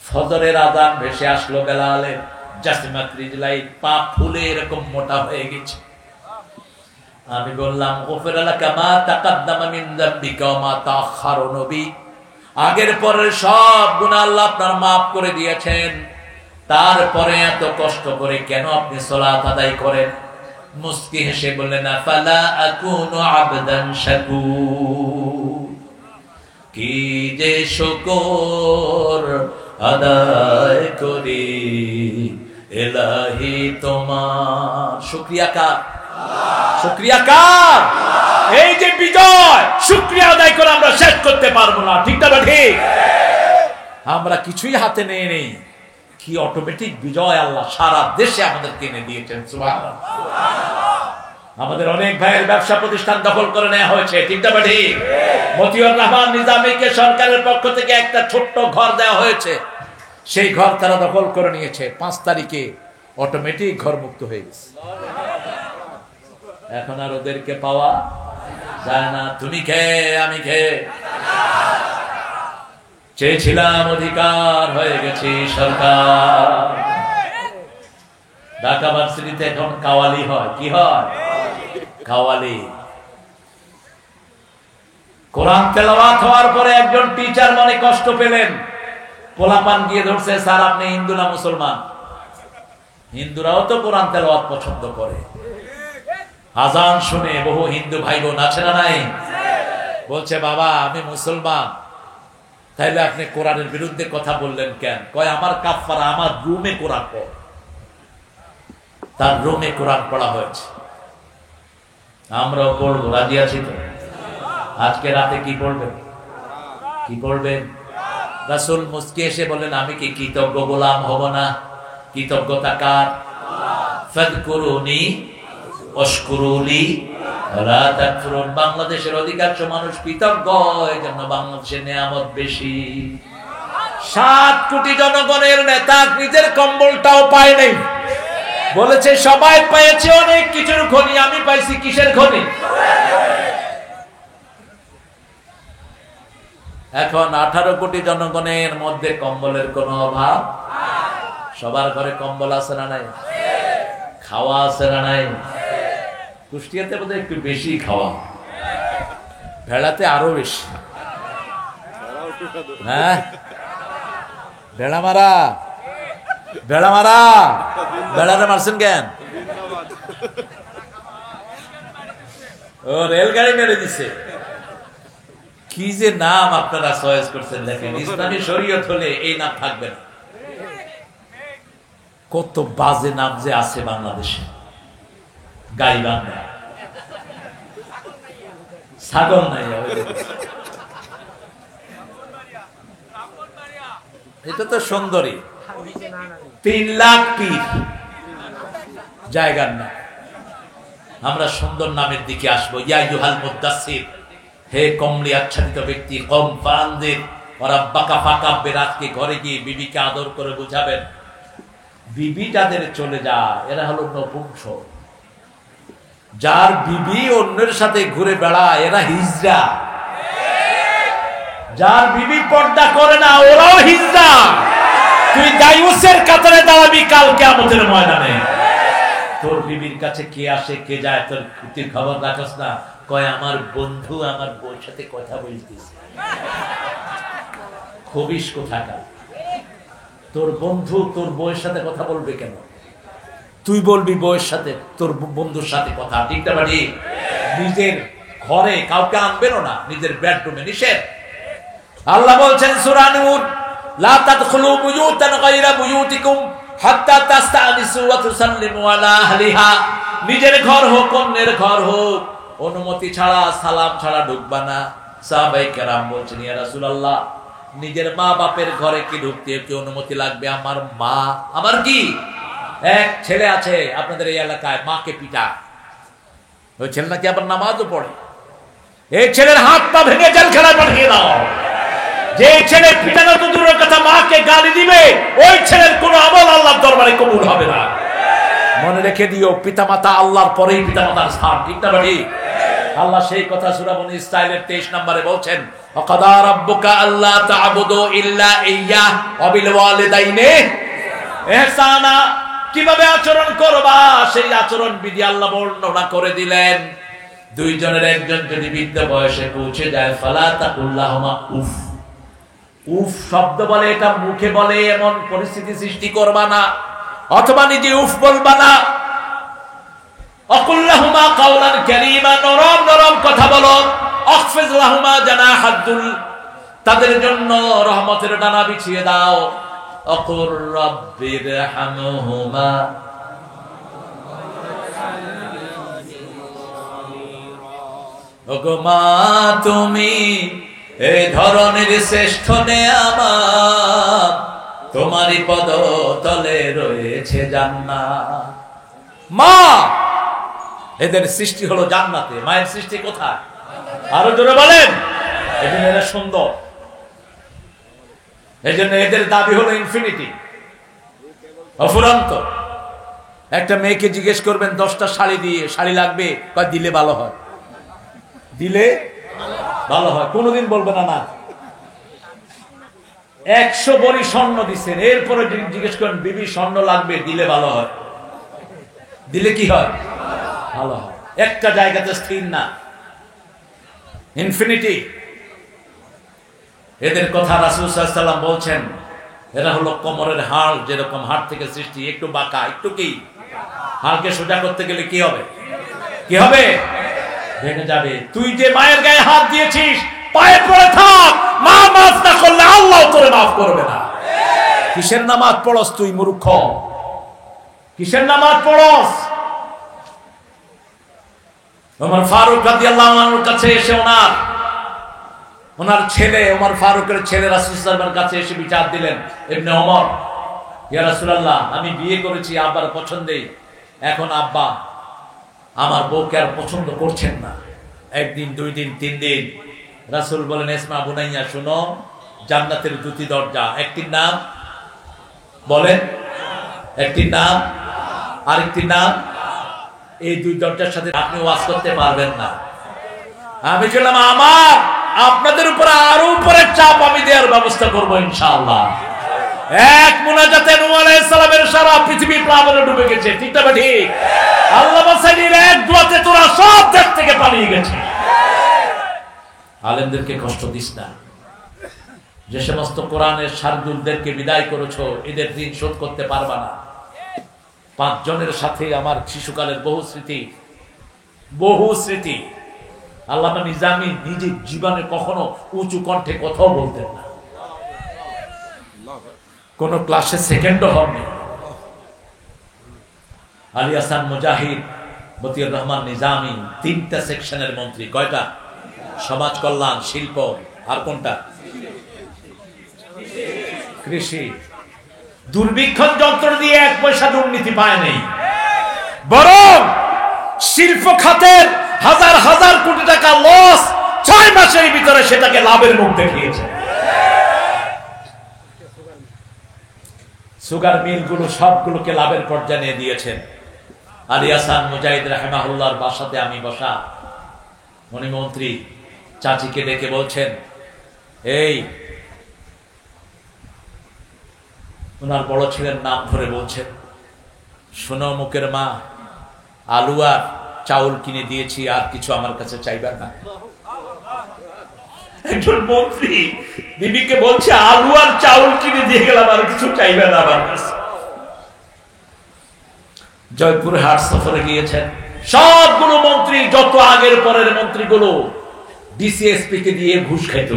ফজরের আযান ভেসে আসলো বেলালের। জাসিমাত রিজলাই, পা ফুলে এরকম মোটা হয়ে গেছে। আমি বললাম, গফিরা লাকা মা তাকাদ্দামা মিন যামবিকা ওয়া মা তাআখারা। নবী, আগের পরের সব গুনাহ আল্লাহ আপনার maaf করে দিয়েছেন, তারপরে এত কষ্ট করে কেন আপনি সালাত আদায় করেন? মুস্কি হেসে বললেন, ফালা আকুনু আবদান শাকুর। কি যে শুকর আদায় করি ইলাহি তোমার। শুকরিয়া কার? শুকরিয়া কার? এই যে বিজয়, শুকরিয়া আদায় করে আমরা শেষ করতে পারবো না। ঠিক না ঠিক? আমরা কিছুই হাতে নেই নেই, কি অটোমেটিক বিজয় আল্লাহ সারা দেশে আমাদের কিনে দিয়েছেন। সুবহানাল্লাহ। আমাদের অনেক ভাইয়ের ব্যবসা প্রতিষ্ঠান দখল করে নেওয়া হয়েছে। ঠিক না ঠিক? মতিউর রহমান নিজামীকে সরকারের পক্ষ থেকে একটা ছোট্ট ঘর দেওয়া হয়েছে, সেই ঘর তারা দখল করে নিয়েছে। 5 তারিখে অটোমেটিক ঘর মুক্ত হয়ে গেছে। এখন আর ওদেরকে পাওয়া যায় না। তুমি খেয়ে আমি খেয়ে চেয়েছিলাম অধিকার, হয়ে গেছে সরকার। ঢাকা ভার্সিটিতে এখন কাওয়ালি হয়। কি হয়? কাওয়ালি। কোরআন তেলাওয়াত হওয়ার পরে একজন টিচার মনে কষ্ট পেলেন। পোলাপান গিয়ে ধরছে, স্যার আপনি হিন্দু না মুসলমান? হিন্দুরাও তো কোরআন তেলাওয়াত পছন্দ করে। আজান শুনে বহু হিন্দু ভাই বোন আছে না নাই? বলছে, বাবা আমি মুসলমান। তাইলে আপনি কোরআনের বিরুদ্ধে কথা বললেন কেন? কয়, আমার কাফারা আমার রুমে কোরআন পড়ে। তার রুমে কোরআন পড়া হয়েছে, আমরাও পড়বো। রাজি আছি তো? আজকে রাতে কি পড়বেন? কি পড়বেন? রাসূল মুস্কি এসে বললেন, আমি কি কৃতজ্ঞ গোলাম হব না? কৃতজ্ঞতা কার? ফাযকুরুনি ওয়াশকুরুলি ওয়ালা তাকফুরুন। বাংলাদেশের অধিকাংশ মানুষ কৃতজ্ঞ, এজন্য বাংলাদেশের নিয়ামত বেশি। 7 কোটি জনগণের নেতা নিজের কম্বলটাও পায় নাই। বলেছে সবাই পেয়েছে অনেক কিছুর খনি, আমি পাইছি কিসের খনি? এখন 18 কোটি জনগণের মধ্যে কম্বলের কোনো অভাব? সবার ঘরে কম্বল আছে না নাই? খাওয়া আছে না নাই? কুষ্টিয়াতে বোধহয় একটু বেশি খাওয়া, ভেড়াতে আরো বেশি। হ্যাঁ, ভেড়া মারা, ভেড়া মারা, ভেড়াটা মারছেন কেন? ও রেলগাড়ি মেরে দিছে। কি যে নাম আপনারা চয়েস করছেন দেখেন, ইসলামী শরীয়ত হলে এই নাম থাকবে না। কত বাজে নাম যে আছে বাংলাদেশে। গাইবান্ধা, ছাগল নাই, এটা তো সুন্দরী। 3 লাখ পীর জায়গার নাম। আমরা সুন্দর নামের দিকে আসবো। ইয়া ইউহাল মুদাসসির, হে কমলি আচ্ছাদিত ব্যক্তি, কম ফানদির ওরা বাঁকা ফাঁকা বেরাতকে ঘরে গিয়ে বিবিকে আদর করে বুঝাবেন। বিবি যাদের চলে যায় এরা হলো নপুংসক। যার বিবি অন্যের সাথে ঘুরে বেড়ায় এরা হিজড়া। যার বিবি পর্দা করে না ওরাও হিজড়া। তুই দায়ুসের কাতারে দাঁড়াবি কাল কিয়ামতের ময়দানে। তোর বিবির কাছে কে আসে কে যায় তোর তুই খবর রাখস না? কয় আমার বন্ধু আমার বউর সাথে কথা বলতেছে। খবিস কোথাকার। তোর বন্ধু তোর বউয়ের সাথে কথা বলবে কেন? তুই বলবি বউয়ের সাথে তোর বন্ধুর সাথে কথা, ঠিক না? নিজের ঘরে কাউকে আনবেন না, নিজের বেডরুমে নিষেধ। আল্লাহ বলছেন সূরা নূর, লা তাদখুলু বুয়ুতান গায়রা বুয়ুতিকুম হাত্তা তাস্তানিসু ওয়া তুসাল্লিমু আলা আহলিহা। নিজের ঘর হোক অন্যের ঘর হোক অনুমতি ছাড়া সালাম ছাড়া ঢুকবা না। সাহাবায়ে কেরাম বলছেন, ইয়া রাসূলুল্লাহ, নিজের মা বাপের ঘরে কি ঢুকতে কি অনুমতি লাগবে? আমার মা, আমার কি এক ছেলে আছে আপনাদের এই এলাকায়, মাকে পিটা, ওই ছেলে নাকি আবার নামাজও পড়ে। এই ছেলের হাত পা ভেঙে জেলখানায় পাঠিয়ে দাও। যে ছেলে পিটানো তো দূরের কথা, মাকে গালি দিবে, ওই ছেলের কোনো আমল আল্লাহর দরবারে কবুল হবে না। মনে রেখে দিও, পিতামাতা আল্লাহর পরেই পিতামাতার স্থান, ঠিক না? আল্লাহ সেই কথা সূরা বনী ইসরাঈলের 23 নম্বরে বলছেন, ওয়াকাদা রাব্বুকা আল্লা তা'বুদু ইল্লা ইয়্যাহ ওয়া বিল ওয়ালিদাইনি ইহসানা। কিভাবে আচরণ করবা সেই আচরণ বিধি আল্লাহ বর্ণনা করে দিলেন। দুইজনের একজন যদি বৃদ্ধ বয়সে পৌঁছে যায়, ফালা তাকুল্লাহুমা উফ। উফ শব্দ বলে, এটা মুখে বলে এমন পরিস্থিতি সৃষ্টি করবা না, অথবা নিজে উফ বলবা না। আকুল্লাহুমা কাওলান কারীমা, নরম নরম কথা বলো। আখফিজ লাহুমা জানাহাদ্দুল, তাদের জন্য রহমতের ডানা বিছিয়ে দাও। আকুর রাব্বিরহামহুমা, ওগো মা তুমি এই ধরনের শ্রেষ্ঠ নেয়ামত, তোমারই পদতলে রয়েছে জান্নাত। মা, এদের সৃষ্টি হলো জান্নাতে। মায়ের সৃষ্টি কোথায়? আরো জোরে বলেন। এজন্য এরা সুন্দর, এজন্য এদের দাবি হলো ইনফিনিটি, অফুরন্ত। একটা মেয়েকে জিজ্ঞেস করবেন 10টা শাড়ি লাগবে, কয় দিলে ভালো হয়, দিলে ভালো হয়। কোনোদিন বলবে না না। 100 ভরি স্বর্ণ দিচ্ছেন, এরপরে জিজ্ঞেস করেন বিবি স্বর্ণ লাগবে, দিলে ভালো হয়, দিলে কি হয়? ভালো হয়। একটা জায়গাতে স্থির না, ইনফিনিটি। এদের কথা রাসূল সাল্লাল্লাহু আলাইহি ওয়াসাল্লাম বলছেন, এরা হলো কোমরের হাড়, যেরকম হাড় থেকে সৃষ্টি, একটু বাঁকা, একটু কি, হাড়কে সোজা করতে গেলে কি হবে? কি হবে? ভেঙে যাবে। তুই যে মায়ের গায়ে হাত দিয়েছিস, পায়ে পড়ে থাক। মা মাফ না করলে আল্লাহ তোরে মাফ করবে না। কিসের নামাজ পড়স তুই মূর্খ? কিসের নামাজ পড়স? ওমর ফারুক রাদিয়াল্লাহু আনহুর কাছে এসে ওনার ছেলে, ওমর ফারুকের ছেলে রাসূল সাল্লাল্লাহু আলাইহি ওয়াসাল্লামের কাছে এসে বিচার দিলেন। ইবনে ওমর, ইয়া রাসূলুল্লাহ, আমি বিয়ে করেছি আব্বার পছন্দেই, এখন আব্বা আমার বউকে আর পছন্দ করছেন না। 1 দিন 2 দিন 3 দিন। রাসূল বলেন, ইসমা বুনাইয়া, শুনো, জান্নাতের 2টি দরজা, একটির নাম বলেন, একটির নাম আরেকটির নাম। এই 2 দরজার সাথে আপনি ওয়াজ করতে পারবেন না। আমি বললাম, আমার আপনাদের উপরে আরো উপরের চাপ আমি দেওয়ার ব্যবস্থা করব ইনশাআল্লাহ। এক মুনাজাতে নূহ আলাইহিস সালামের সারা পৃথিবী প্লাবনে ডুবে গেছে, ঠিক না ঠিক? আল্লামা সাইদির এক দোয়াতে তোরা সব দেশ থেকে পালিয়ে গেছে। আলেমদেরকে কষ্ট দিস না। যে সমস্ত কোরআনের শারদুলদেরকে বিদায় করেছো, এদের ঋণ শোধ করতে পারবা না। 5 জনের সাথে আমার শিশুকালের বহু স্মৃতি। আল্লামা নিজামী নিজে জীবনে কখনো উঁচু কণ্ঠে কথাও বলতেন না, কোন ক্লাসে সেকেন্ডও হননি। আলী হাসান মুজাহিদ, মতিউর রহমান নিজামী 3টা সেকশনের মন্ত্রী। কয়টা? সমাজ কল্যাণ, শিল্প, আর কোনটা? কৃষি। দুর্ভিক্ষণ যন্ত্র দিয়ে 1 পয়সা দুর্নীতি পায় নাই, বরং শিল্প খাতের হাজার হাজার কোটি টাকা লস 6 মাসের ভিতরে সেটাকে লাভের মুখ দেখিয়েছে। সুগার মিলগুলো সবগুলোকে লাভের পর্যায়ে নিয়ে দিয়েছেন। আলী হাসান মুজাহিদ রাহিমাহুল্লাহর বাসাতে আমি বসা, উনি মন্ত্রী চাচিকে ডেকে বলছেন, এই, ওনার বড় ছেলের নাম ধরে বলছেন, শোনো মুখের মা, আলু আর চাউল কিনে দিয়েছি, আর কিছু আমার কাছে চাইবেন না। একজন মন্ত্রী বিবিকে বলছে, আলু আর চাউল কিনে দিয়ে গেলাম, আর কিছু চাইবেন না আমার কাছে। জয়পুর হাট সফরে গিয়েছেন, সবগুলো মন্ত্রী, যত আগের পরের মন্ত্রীগুলো ডিসিএসপি কে দিয়ে ঘুষ খাইত।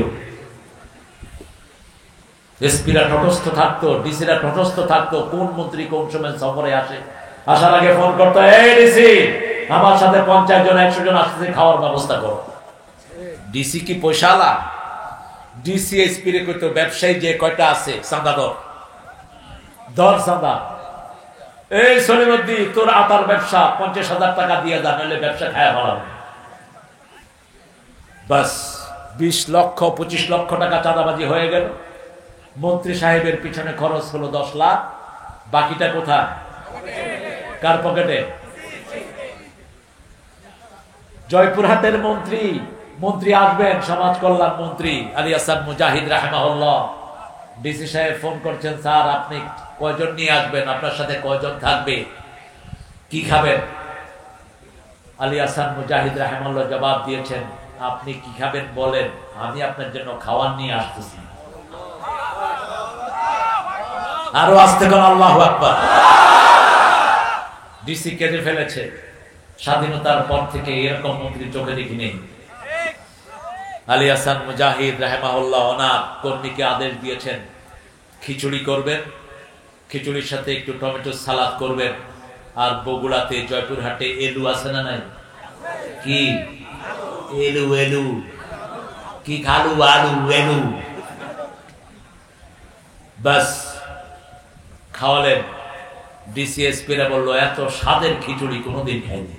এসপিরা তটস্থ থাকতো, ডিসিরা তটস্থ থাকতো, কোন মন্ত্রী কোন সময় সফরে আসে। আসার আগে ফোন করতো, এই ডিসি, আমার সাথে 50 জন 100 জন আসতেছে, খাওয়ার ব্যবস্থা করো। ডিসি কি পয়সালা? ডিসি এসপি রে কইতো, ব্যবসায়ী যে কয়টা আছে চাঁদা দর চাঁদা। এই সলিমুদ্দিন, তোর আটার ব্যবসা 50,000 টাকা দিয়ে যা, নাহলে ব্যবসা খায়া ভালো। বাস 20 লক্ষ 25 লক্ষ টাকা চাঁদাবাজি হয়ে গেল। মন্ত্রী সাহেবের পিছনে খরচ হলো 10 লাখ। বাকিটা কোথায়? কার পকেটে? জয়পুরহাটের মন্ত্রী আসবেন, সমাজ কল্যাণ মন্ত্রী আলী হাসান মুজাহিদ রাহিমাহুল্লাহ। ডিসি সাহেব ফোন করছেন, স্যার আপনি কয়জন নিয়ে আসবেন, আপনার সাথে কয়জন থাকবে, কি খাবেন? আলী হাসান মুজাহিদ রাহিমাহুল্লাহ জবাব দিয়েছেন, আপনি কি খাবেন বলেন, আমি আপনার জন্য খাওয়ার নিয়ে আসতেছি। আরো আসতে কোন আল্লাহু আকবার। ডিসি কেঁদে ফেলেছে। স্বাধীনতার পর থেকে এরকম মন্ত্রী চোখে দেখিনি। আলী হাসান মুজাহিদ রাহিমাহুল্লাহ ওনার কর্মীকে আদেশ দিয়েছেন, খিচুড়ি করবেন, খিচুড়ির সাথে একটু টমেটো সালাদ করবেন, আর বগুড়াতে জয়পুরহাটে এলু আছে না নাই? কি এলু কি খালু আলু এলু, বাস খাওয়ালেন। ডিসিএসপিরা বললো, এত স্বাদের খিচুড়ি কোনোদিন খাইনি।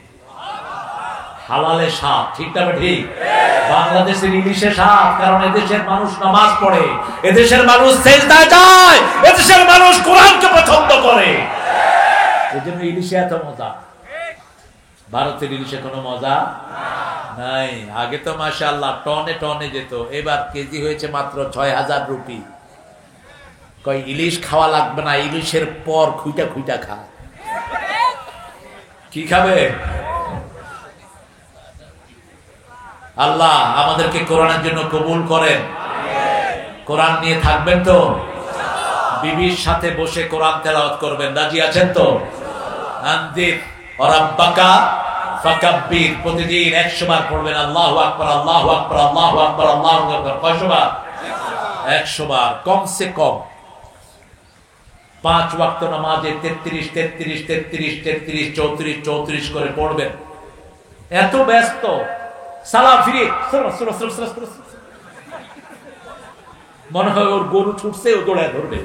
হালালে স্বাদ, ঠিক না ঠিক? বাংলাদেশের ইলিশে স্বাদ, কারণ এদেশের মানুষ নামাজ পড়ে, এদেশের মানুষ সিজদায় যায়, এদেশের মানুষ কোরআনকে পছন্দ করে, এজন্য ইলিশে এত মজা। ভারতের ইলিশে কোনো মজা নাই। আগে তো মাশাআল্লাহ টনে টনে যেত, এবার কেজি হয়েছে মাত্র 6,000 রুপি। কই ইলিশ খাওয়া লাগবে না, ইলিশের পর খুইটা খা। কি খাবে? আল্লাহ আমাদেরকে কোরআনের জন্য কবুল করেন। কোরআন নিয়ে থাকবেন তো? বিবির সাথে বসে কোরআন তেলাওয়াত করবেন, রাজি আছেন তো? আনদির রাব্বাকা ফাকাব্বির, প্রতিদিন 100 বার পড়বেন আল্লাহু আকবার, আল্লাহু আকবার, আল্লাহু আকবার, আল্লাহু আকবার। কয়শো বার? 100 বার কমসে কম। 5 ওয়াক্ত নামাজে 33 33 33 33 34 34 করে পড়বেন। এত ব্যস্ত, সালাম ফিরে মনে হয় ওর গরু ছুটছে, ও দৌড়ায় ধরবে।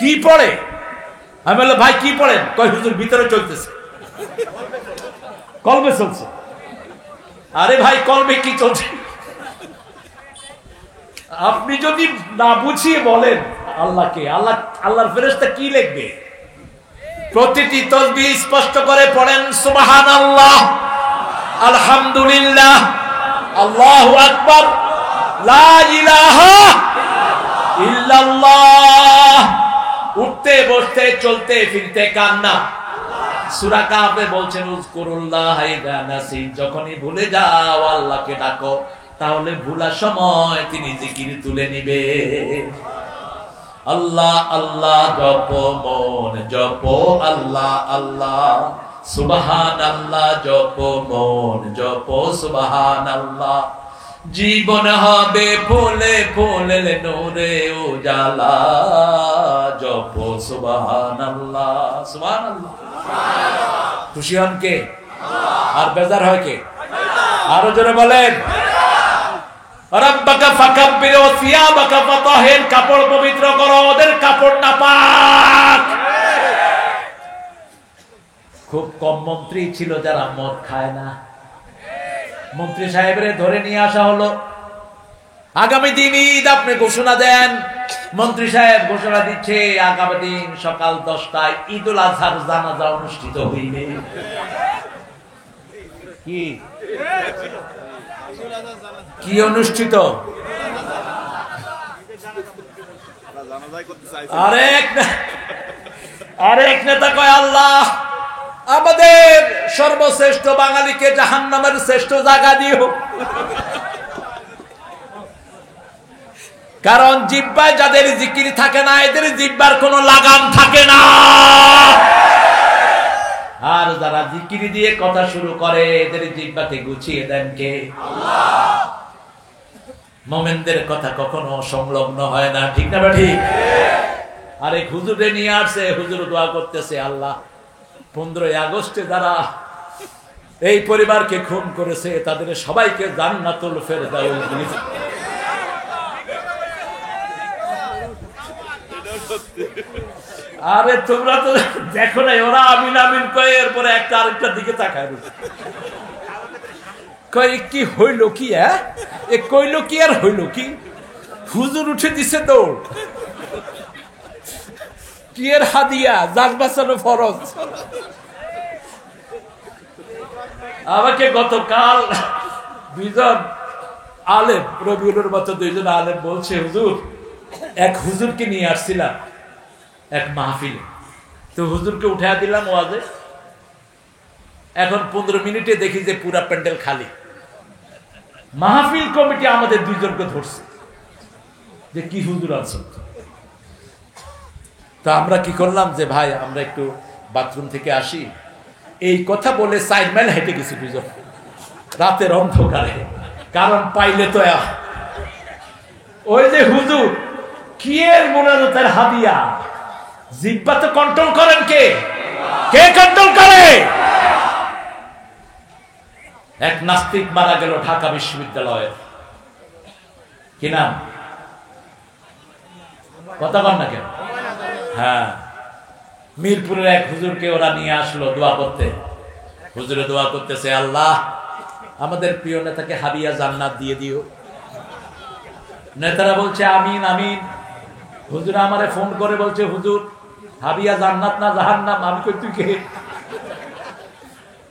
কি পড়ে? আমি বললাম, ভাই কি পড়েন? কয় হুজুর ভিতরে চলতেছে, কলবে চলছে। আরে ভাই কলবে কি চলছে? আপনি যদি না বুঝিয়ে বলেন আল্লাহকে, আল্লাহর ফেরেশতা কি লিখবে? প্রতিটি তাসবিহ স্পষ্ট করে পড়েন সুবহানাল্লাহ, আলহামদুলিল্লাহ, আল্লাহু আকবার, লা ইলাহা ইল্লাল্লাহ। উঠতে বসতে চলতে ফিরতে কান্না। সূরা কাফে বলছেন উযকুরুল্লাহ ইযা নাসিত, যখনই ভুলে যাও আল্লাহকে ডাকো, তাহলে ভুলার সময় তিনি জিকির তুলে নিবে। আল্লাহ আল্লাহ জপো, মন জপো আল্লাহ আল্লাহ, সুবহানাল্লাহ জপো, মন জপো সুবহানাল্লাহ। জীবন হবে ফুলে ফুলে নূরে উজালা, জপো সুবহানাল্লাহ সুবহানাল্লাহ। খুশি হন কে? আর বেজার হয় কে? আরো জোরে বলেন রাব্বাকা ফাকাব্বির ওয়া সিয়াবাকা ফাতাহির। কাপড় পবিত্র করো, ওদের কাপড় নাপাক। খুব কম মন্ত্রী ছিল যারা মদ খায় না। মন্ত্রী সাহেবরে ধরে নিয়ে আসা হলো, আগামী দিন ঈদ আপনি ঘোষণা দেন। মন্ত্রী সাহেব ঘোষণা দিচ্ছে আগামী দিন সকাল 10টায় ঈদুল আজহার জানাজা অনুষ্ঠিত হইবে। কি কি অনুষ্ঠিত? আরেক নেতা কয় আল্লাহ আমাদের সর্বশ্রেষ্ঠ বাঙালিকে জাহান্নামের শ্রেষ্ঠ জায়গা দিও। কারণ জিহ্বায় যাদের জিকির থাকে না, এদের জিহ্বার কোনো লাগাম থাকে না। আর যারা জিকির দিয়ে কথা শুরু করে, এদের জিহ্বাকে গুছিয়ে দেন কে? আল্লাহ। মুমিনদের কথা কখনো সংলগ্ন হয় না, ঠিক না ঠিক? আরে হুজুরে নিয়ে আসছে, হুজুর দোয়া করতেছে আল্লাহ 15 আগস্টে যারা এই পরিবারকে খুন করেছে তাদের সবাইকে জান্নাতুল ফেরদাউস দিয়েছে। আরে তোমরা তো দেখো না, ওরা আমিন আমিন কয়ে এরপরে একটা আরেকটার দিকে তাকায় কয় কি হইল কি? এ কইল কি আর হইল কি? হুজুর উঠে দিছে দৌড়। কি এর হাদিয়া? জান বাঁচানো ফরজ। আমাকে গতকাল দুইজন আলেম, রবিউলের মতো দুইজন আলেম বলছে হুজুর, এক হুজুরকে নিয়ে আসছিলাম এক মাহফিলে, তো হুজুরকে উঠা দিলাম ওয়াজে। এখন 15 মিনিটে দেখি যে পুরা প্যান্ডেল খালি। মাহফিল কমিটি আমাদের দুইজনকে ধরছে যে কি হুজুর আছেন। তা আমরা কি করলাম যে ভাই আমরা একটু বাথরুম থেকে আসি, এই কথা বলে 4 মাইল হেঁটে গেছি দুজন রাতের অন্ধকারে। কারণ পাইলে তো ওই যে হুজুর কি এর মোনাজাতের হাদিয়া, জিহ্বা তো কন্ট্রোল করেন কে? কে কন্ট্রোল করে? এক নাস্তিক মারা গেল ঢাকা বিশ্ববিদ্যালয়ে, কি নাম? কথা বল না কেন? হ্যাঁ, মিরপুরের এক হুজুরকে ওরা নিয়ে আসলো দোয়া করতে। হুজুরে দোয়া করতেছে আল্লাহ আমাদের প্রিয় নেতাকে হাবিয়া জান্নাত দিয়ে দিও। নেতারা বলছে আমিন আমিন। হুজুর আমারে ফোন করে বলছে হুজুর হাবিয়া জান্নাত না জাহান্নাম। আমি কই তুই কে?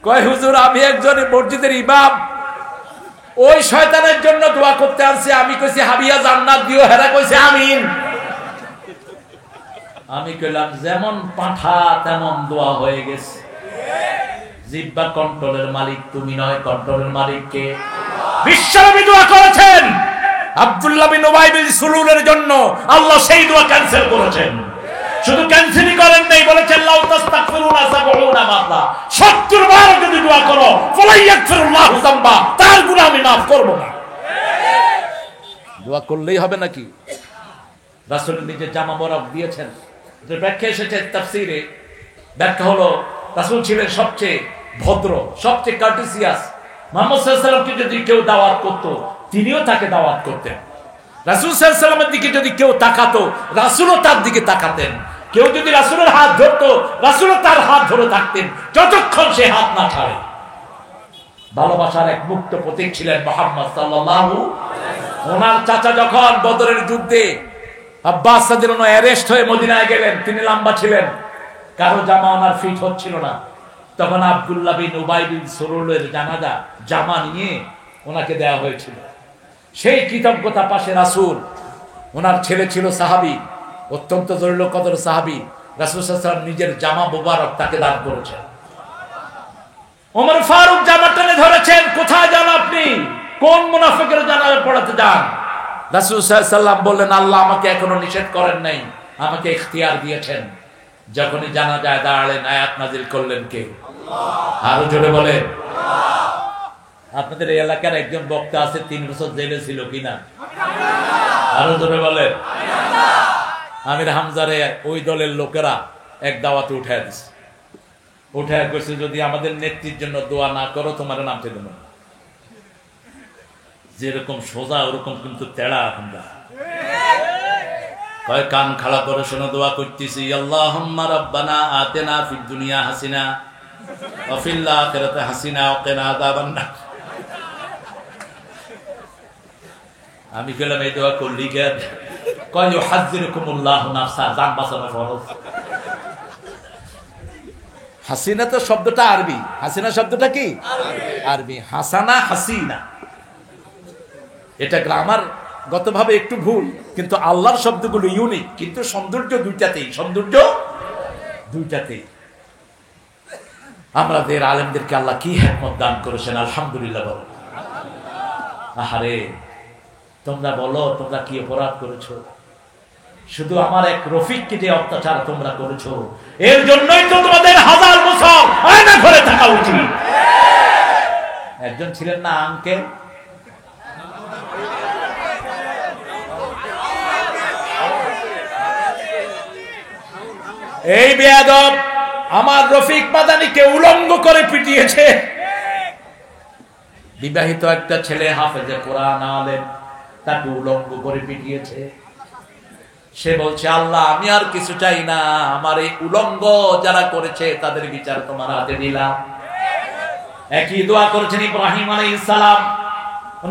কয় হুজুর আমি একজন মসজিদের ইমাম, ওই শয়তানের জন্য দোয়া করতে আসছে। আমি কইছি হাবিয়া জান্নাত দিও, হেরা কইছে আমিন। আমি কইলাম যেমন পাঠা তেমন দোয়া হয়ে গেছে। জিহ্বা কন্ট্রোলের মালিক তুমি নয়, কন্ট্রোলের মালিক কে? বিশ্বনবী দোয়া করেছেন আব্দুল্লাহ বিন উবাই বিন সুলুলের জন্য, আল্লাহ সেই দোয়া ক্যান্সেল করেছেন। শুধু ক্যান্সেলই করেন নাই, বলেছেন লাউ তাস্তাগফিরুনা ৭০ মাররা, ৭০ বার যদি দোয়া করো ফালা ইয়াগফিরুল্লাহু যামবা, তার গুনাহ আমি maaf করব না। দোয়া করলেই হবে নাকি? রাসূল নিজে জামা মোবারক দিয়েছেন, যে ব্যাখ্যা এসেছে তাফসীরে। ব্যাখ্যা হলো রাসূল ছিলেন সবচেয়ে ভদ্র, সবচেয়ে কার্টেসিয়াস। মুহাম্মদ সাল্লাল্লাহু আলাইহি ওয়াসাল্লামকে যদি কেউ দাওয়াত করত, তিনিও তাকে দাওয়াত করতেন। রাসূল সাল্লাল্লাহু আলাইহি ওয়াসাল্লামের দিকে যদি কেউ তাকাতো, রাসূলও তার দিকে তাকাতেন। কেউ যদি রাসূলের হাত ধরতো, রাসূলও তার হাত ধরে থাকতেন যতক্ষণ সে হাত না ছাড়ে। ভালোবাসার এক মুক্ত প্রতীক ছিলেন মুহাম্মদ সাল্লাল্লাহু আলাইহি ওয়াসাল্লাম। ওনার চাচা যখন বদরের যুদ্ধে আব্বাস রাদিয়াল্লাহু আনহু অ্যারেস্ট হয়ে মদিনায় গেলেন, তিনি লম্বা ছিলেন, কারো জামা ওনার ফিট হচ্ছিল না। তখন আব্দুল্লাহ বিন উবাই বিন সুলুলের জানাজা জামা নিয়ে ওনাকে দেওয়া হয়েছিল। সেই কৃতজ্ঞতা পাশে রাসূল, ওনার ছেলে ছিল সাহাবী, অত্যন্ত জলিল কদর সাহাবী, রাসূল সাল্লাল্লাহু আলাইহি ওয়াসাল্লাম নিজের জামা মোবারক তাকে দান করেছেন। ওমর ফারুক জামা টেনে ধরেছেন, কোথায় যান আপনি, কোন মুনাফিকের জানাজা পড়াতে যান? রাসূল সাল্লাল্লাহু আলাইহি ওয়াসাল্লাম বললেন, আল্লাহ আমাকে এখনো নিষেধ করেন নাই, আমাকে ইখতিয়ার দিয়েছেন। যখনই জানাজায় দাঁড়ালেন আয়াত নাজিল করলেন কে? আল্লাহ। আরো জোরে বলে। আপনাদের এই এলাকার একজন বক্তা আছে 3 বছর জেলে ছিল কিনা? আরো জোরে বলে। আমির হামজারে ওই দলের লোকেরা এক দাওয়াতে উঠায় দিছে, উঠায় কইছে যদি আমাদের নেত্রীর জন্য দোয়া না করো তোমার নামতে দেব না। যেরকম সোজা ওরকম কিন্তু তেড়া হামজা। কয় কান খাড়া করে শোনো, দোয়া করতেছি, আল্লাহুম্মা রাব্বানা আতিনা ফিদ দুনিয়া হাসিনা ওয়া ফিল আখিরাতি হাসিনা ওয়া কিনা আযাবান নার। আমি গেলাম এই দোয়া করলি কেন? কয় ইউহাযযিরুকুমুল্লাহু নাফসা, জান বাঁচানো ফরজ। হাসিনা তো শব্দটা আরবি, হাসিনা শব্দটা কি আরবি, হাসানা হাসিনা, এটা গ্রামার গতভাবে একটু ভুল, কিন্তু আল্লাহর শব্দগুলো ইউনিক, কিন্তু সৌন্দর্য দুইটাতেই, সৌন্দর্য দুইটাতেই। আমাদের আলেমদেরকে আল্লাহ কি হিকমত দান করেছেন, আলহামদুলিল্লাহ বলো। আহারে তোমরা বলো তোমরা কি অপরাধ করেছো? শুধু আমার এক রফিককে যে অত্যাচার তোমরা করেছো, এর জন্যই তো তোমাদের 1000 বছর আয়না ঘরে থাকা উচিত। একজন ছিলেন না আঙ্কেল, এই বেয়াদব আমার রফিক মাদানিকে উলঙ্গ করে পিটিয়েছে। বিবাহিত একটা ছেলে হাফেজে কোরআন আলেম, তাকে উলঙ্গ করে পিটিয়েছে। সে বলছে আল্লাহ আমি আর কিছু চাই না, আমার এই উলঙ্গ যারা করেছে তাদের বিচার তোমার হাতে দিলাম। একই দোয়া করেছেন ইব্রাহিম আলাইহিস সালাম,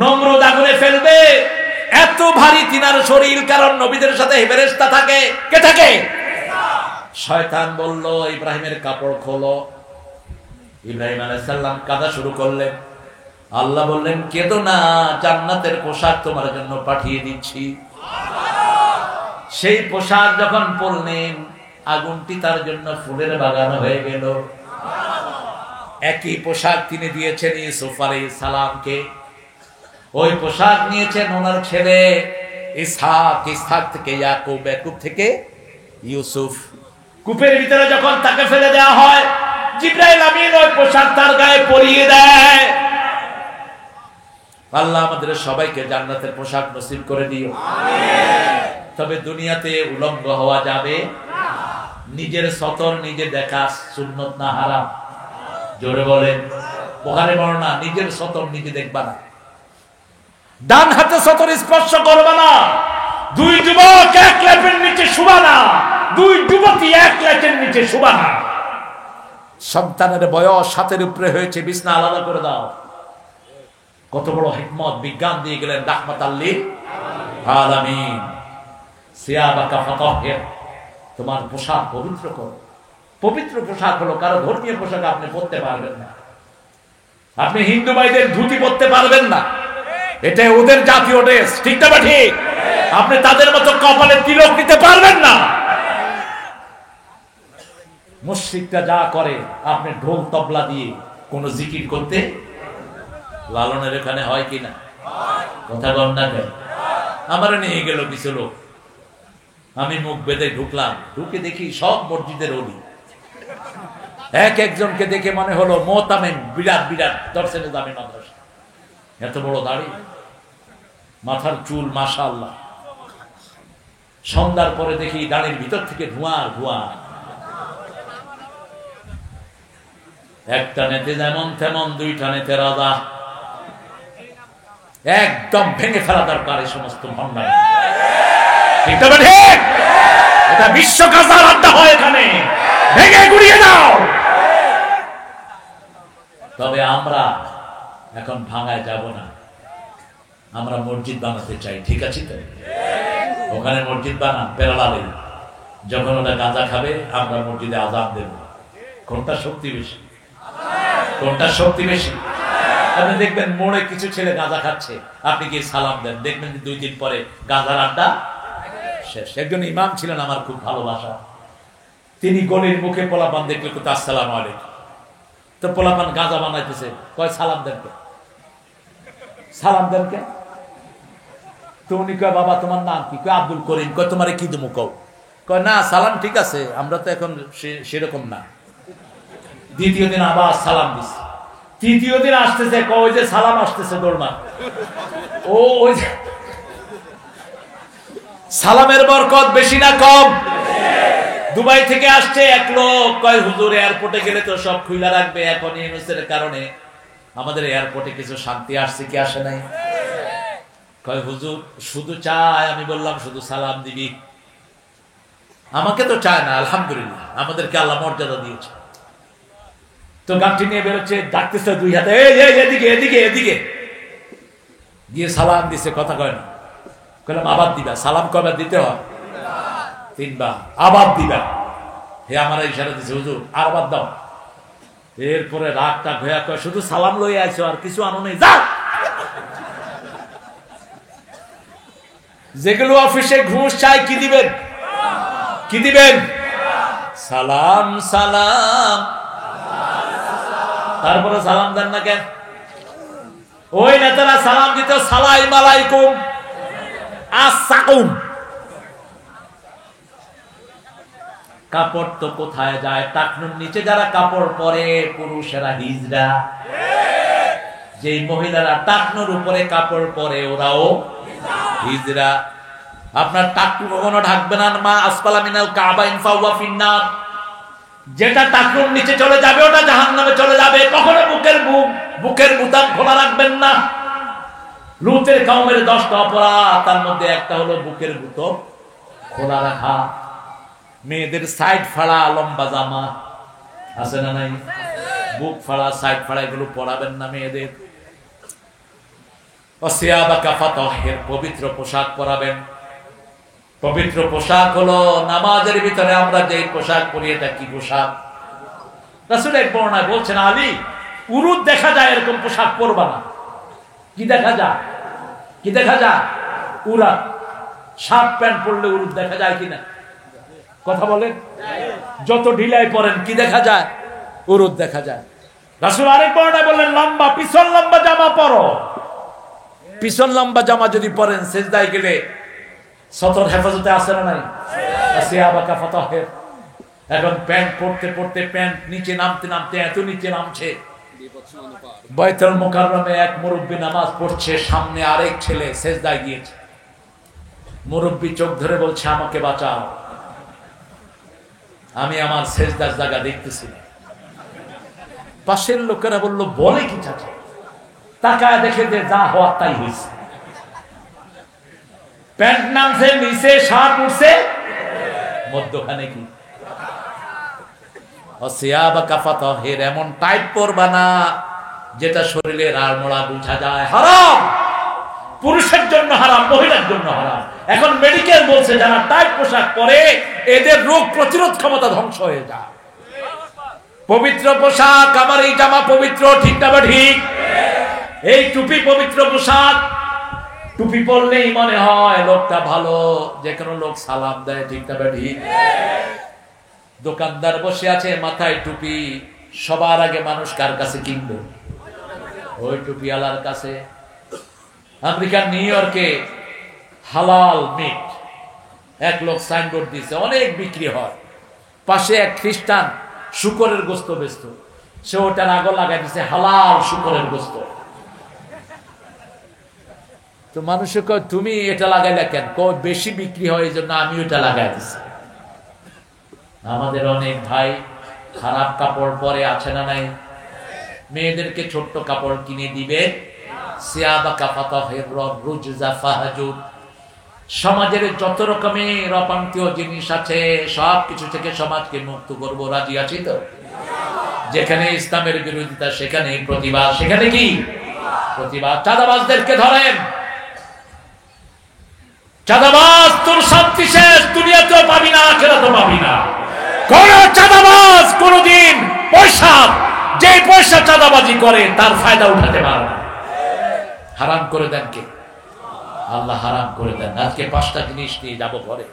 নমরুদ আগুনে ফেলবে, এত ভারী তিনার শরীর, কারণ নবীদের সাথে ফেরেশতা থাকে। কে থাকে? শয়তান বলল ইব্রাহিমের কাপড় খোলো। ইব্রাহিম আলাইহিস সালাম কাঁদা শুরু করলেন। আল্লাহ বললেন কেঁদো না, জান্নাতের পোশাক তোমার জন্য পাঠিয়ে দিচ্ছি। সেই পোশাক যখন পরলেন, আগুনটি তার জন্য ফুলের বাগান হয়ে গেল। একই পোশাক তিনি দিয়েছেন ইউসুফ আলাইহিস সালামকে, ওই পোশাক নিয়েছেন ওনার ছেলে ইসহাক, ইসহাক থেকে ইয়াকুব, ইয়াকুব থেকে ইউসুফ। কূপের ভিতরে যখন তাকে ফেলে দেওয়া হয়, জিবরাইল আমিন ওই পোশাক তার গায়ে পরিয়ে দেয়। আল্লাহ আমাদের সবাইকে জান্নাতের পোশাক নসিব করে দিও, আমিন। তবে দুনিয়াতে উলঙ্গ হওয়া যাবে না। নিজের সতর নিজে দেখা সুন্নত না হারাম? জোরে বলেন। বুখারী বর্ণনা, নিজের সতর নিজে দেখবা না, ডান হাতে সতর স্পর্শ করবে না, দুই যুবক এক লেপের নিচে শুবা না, দুই যুবতী এক লেপের নিচে শুবা না। সন্তানের বয়স 7-এর উপরে হয়েছে, বিছনা আলাদা করে দাও। কত বড় হিকমত বিজ্ঞান দিয়ে গেলেন রাহমাতাল লিল আলামিন। সিয়াবাকা ফাতাহির, তোমার পোশাক পবিত্র করো। পবিত্র পোশাক হলো, কারো ধর্মীয় পোশাক আপনি পরতে পারবেন না। আপনি হিন্দু ভাইদের ধুতি পরতে পারবেন না, এটা ওদের জাতীয় ড্রেস, ঠিক না ঠিক? আপনি তাদের মতো কপালে তিলক দিতে পারবেন না। মুশরিকরা যা করে, আপনি ঢোল তবলা দিয়ে কোন জিকির করতে, লালনের এখানে হয় কিনা? কথা বল না কেন? আমারও নিয়ে গেল কিছু লোক, আমি মুখ বেঁধে ঢুকলাম, ঢুকে দেখি সব মসজিদের ওলি। এক একজনকে দেখে মনে হলো মোতামেম, বিরাট বিরাট দর্শনে দামি মাদ্রাসা, এত বড় দাড়ি, মাথার চুল মাশাআল্লাহ। সন্ধ্যার পরে দেখি দাড়ির ভিতর থেকে ধোঁয়া ধোঁয়া। একটা নেতে যেমন তেমন, দুইটা নেতে রাজা। একদম ভেঙে ফেলা দরকার এই সমস্ত ভণ্ডামি, ঠিক না ঠিক? এটা বিশ্ব কাজার আড্ডা হয়, এখানে ভেঙে গুড়িয়ে দাও। তবে আমরা এখন ভাঙায় যাব না, আমরা মসজিদ বানাতে চাই, ঠিক আছে তো? ওখানে মসজিদ বানান পেরালালে, যখন ওরা গাঁজা খাবে আমরা মসজিদে আযান দেব। কোনটা শক্তি বেশি? কোনটা শক্তি বেশি? আপনি দেখবেন মোড়ে কিছু ছেলে গাঁজা খাচ্ছে, আপনি কি সালাম দেন, দেখবেন 2 দিন পরে গাঁজার আড্ডা শেষ। একজন ইমাম ছিলেন আমার খুব ভালোবাসা, তিনি গলির মুখে পোলাপান দেখলে কত আসসালামু আলাইকুম, তো পোলাপান গাঁজা বানাইতেছে, কয় সালাম দেন কে, সালাম দেন কে? তো উনি কয় বাবা তোমার নাম কি? কয় আব্দুল করিম। কয় তোমারে কি দেবো কও? কয় না সালাম ঠিক আছে, আমরা তো এখন সেরকম না। দ্বিতীয় দিন আবার সালাম দিচ্ছে, তৃতীয় দিন আসতেছে, কয় যে সালাম আসতেছে দৌড়মা। ও ওই সালামের বরকত বেশি না কম? দুবাই থেকে আসছে এক লোক, কয় হুজুর এয়ারপোর্টে গেলে তো সব খুইলা রাখবে, এখন ইউনুসের কারণে আমাদের এয়ারপোর্টে কিছু শান্তি আসছে কি আসে নাই? কয় হুজুর শুধু চায়, আমি বললাম শুধু সালাম দিবি, আমাকে তো চায় না, আলহামদুলিল্লাহ আমাদেরকে আল্লাহ মর্যাদা দিয়েছে। তো গাঁটি নিয়ে বেরোচ্ছে, ডাকতেছে 2 হাতে, এদিকে এদিকে এদিকে, গিয়ে সালাম দিছে, কথা কয় না। কইলাম আবার দিবা, সালাম কয়বার দিতে হয়? 3 বার। আবার দিবা, হে আমার ইশারা দিছে হুজুর আর আবার দাও। এরপরে রাগটা ঘয়া কয় শুধু সালাম লই আইছো আর কিছু আনো নেই, যাও। যেগুলো অফিসে ঘুষ চাই কি দিবেন? কি দিবেন? সালাম সালাম। তারপরে সালাম দেন না কেন? ওই নেতারা সালাম দিত সালাম আলাইকুম আসসাকুম। কাপড় তো কোথায় যায়? টাকনুর নিচে যারা কাপড় পরে পুরুষেরা হিজড়া, যেই মহিলারা টাকনুর উপরে কাপড় পরে ওরাও হিজড়া। আপনার টাকনু কখনো ঢাকবে না, মা আসফালা মিনাল কাবাইন ফাওয়া ফিন্নার। যেটা টাকনুর নিচে চলে যাবে ওটা জাহান্নামে চলে যাবে। কখনো বুকের বুতাম খোলা রাখবেন না। লূতের কওমের 10টা অপরাধ, তার মধ্যে একটা হলো বুকের বুতো খোলা রাখা। মেয়েদের সাইড ফাড়া লম্বা জামা আছে না নাই? বুক ফাড়া সাইড ফাড়া এগুলো পরাবেন না মেয়েদের। পবিত্র পোশাক পরাবেন। পবিত্র পোশাক হলো নামাজের ভিতরে আমরা যে পোশাক পরি, এটা কি পোশাক? রাসূল এক বর্ণনায় বলছেন আলী উরুদ দেখা যায় এরকম পোশাক পরবা না। কি দেখা যায়? কি দেখা যায়? উরা শার্ট প্যান্ট পরলে উরুদ দেখা যায় কিনা? কথা বলেন। যত ঢিলাই পরেন কি দেখা যায়? উরুদ দেখা যায়। রাসূল আরেক বর্ণনায় বললেন লম্বা পিছন লম্বা জামা পরো। পিছন লম্বা জামা যদি পরেন সেজদায় গেলে সতর হেফাজতে আছে না নাই? এখন প্যান্ট পরতে পরতে প্যান্ট নিচে নামতে নামতে এত নিচে নামছে, বাইতুল মুকাররমে এক মুরব্বী নামাজ পড়ছে, সামনে আরেক ছেলে সেজদায় গিয়েছে। মুরব্বী চোখ ধরে বলছে আমাকে বাঁচাও, আমি আমার সেজদার জায়গা দেখতেছি না। পাশের লোকেরা বলল বলে কি চাচা? তাকায় দেখে যে যা হওয়ার তাই হয়েছে। প্যান্ট নামছে নিচে, শার্ট উঠছে মধ্যখানে কি? এমন টাইট পরবা না যেটা শরীরের আড়মোড়া বুঝা যায়। হারাম, পুরুষের জন্য হারাম, মহিলার জন্য হারাম। এখন মেডিকেল বলছে যারা টাইট পোশাক পরে এদের রোগ প্রতিরোধ ক্ষমতা ধ্বংস হয়ে যায়। পবিত্র পোশাক, আমার এই জামা পবিত্র, ঠিক না ঠিক? এই টুপি পবিত্র পোশাক। টুপি পরলেই মনে হয় লোকটা ভালো, যে কোনো লোক সালাম দেয়, ঠিক না ঠিক? দোকানদার বসে আছে মাথায় টুপি, সবার আগে মানুষ কার কাছে কিনবে? ওই টুপিওয়ালার কাছে। আমেরিকার নিউ ইয়র্কে হালাল মিট এক লোক সাইনবোর্ড দিয়েছে, অনেক বিক্রি হয়। পাশে এক খ্রিস্টান শুকরের গোস্ত বেচত, সে ওটার আগে লাগাই দিচ্ছে হালাল শুকরের গোস্ত। তো মানুষে কয় তুমি এটা লাগাইলা কেন? কয় বেশি বিক্রি হয় এই জন্য আমি ওটা লাগাই দিচ্ছি। আমাদের অনেক ভাই খারাপ কাপড় পরে, আছে না নাই? মেয়েদেরকে ছোট্ট কাপড় কিনে দিবে। সমাজের যত রকমের অপান্তীয় জিনিস আছে সব কিছু থেকে সমাজকে মুক্ত করব, রাজি আছি তো? যেখানে ইসলামের বিরোধিতা সেখানে প্রতিবাদ, সেখানে কি প্রতিবাদ। চাঁদাবাজদেরকে ধরেন, চাঁদাবাজ তোর শান্তি শেষ, দুনিয়াতেও পাবি না, আখিরাতেও পাবি না। কোন চাঁদাবাজ কোনদিন পয়সা যে পয়সা চাঁদাবাজি করে তার ফায়দা উঠাতে পারে না। হারাম করে দেন কে? আল্লাহ হারাম করে দেন। আজকে 5টা জিনিস নিয়ে যাব ঘরে,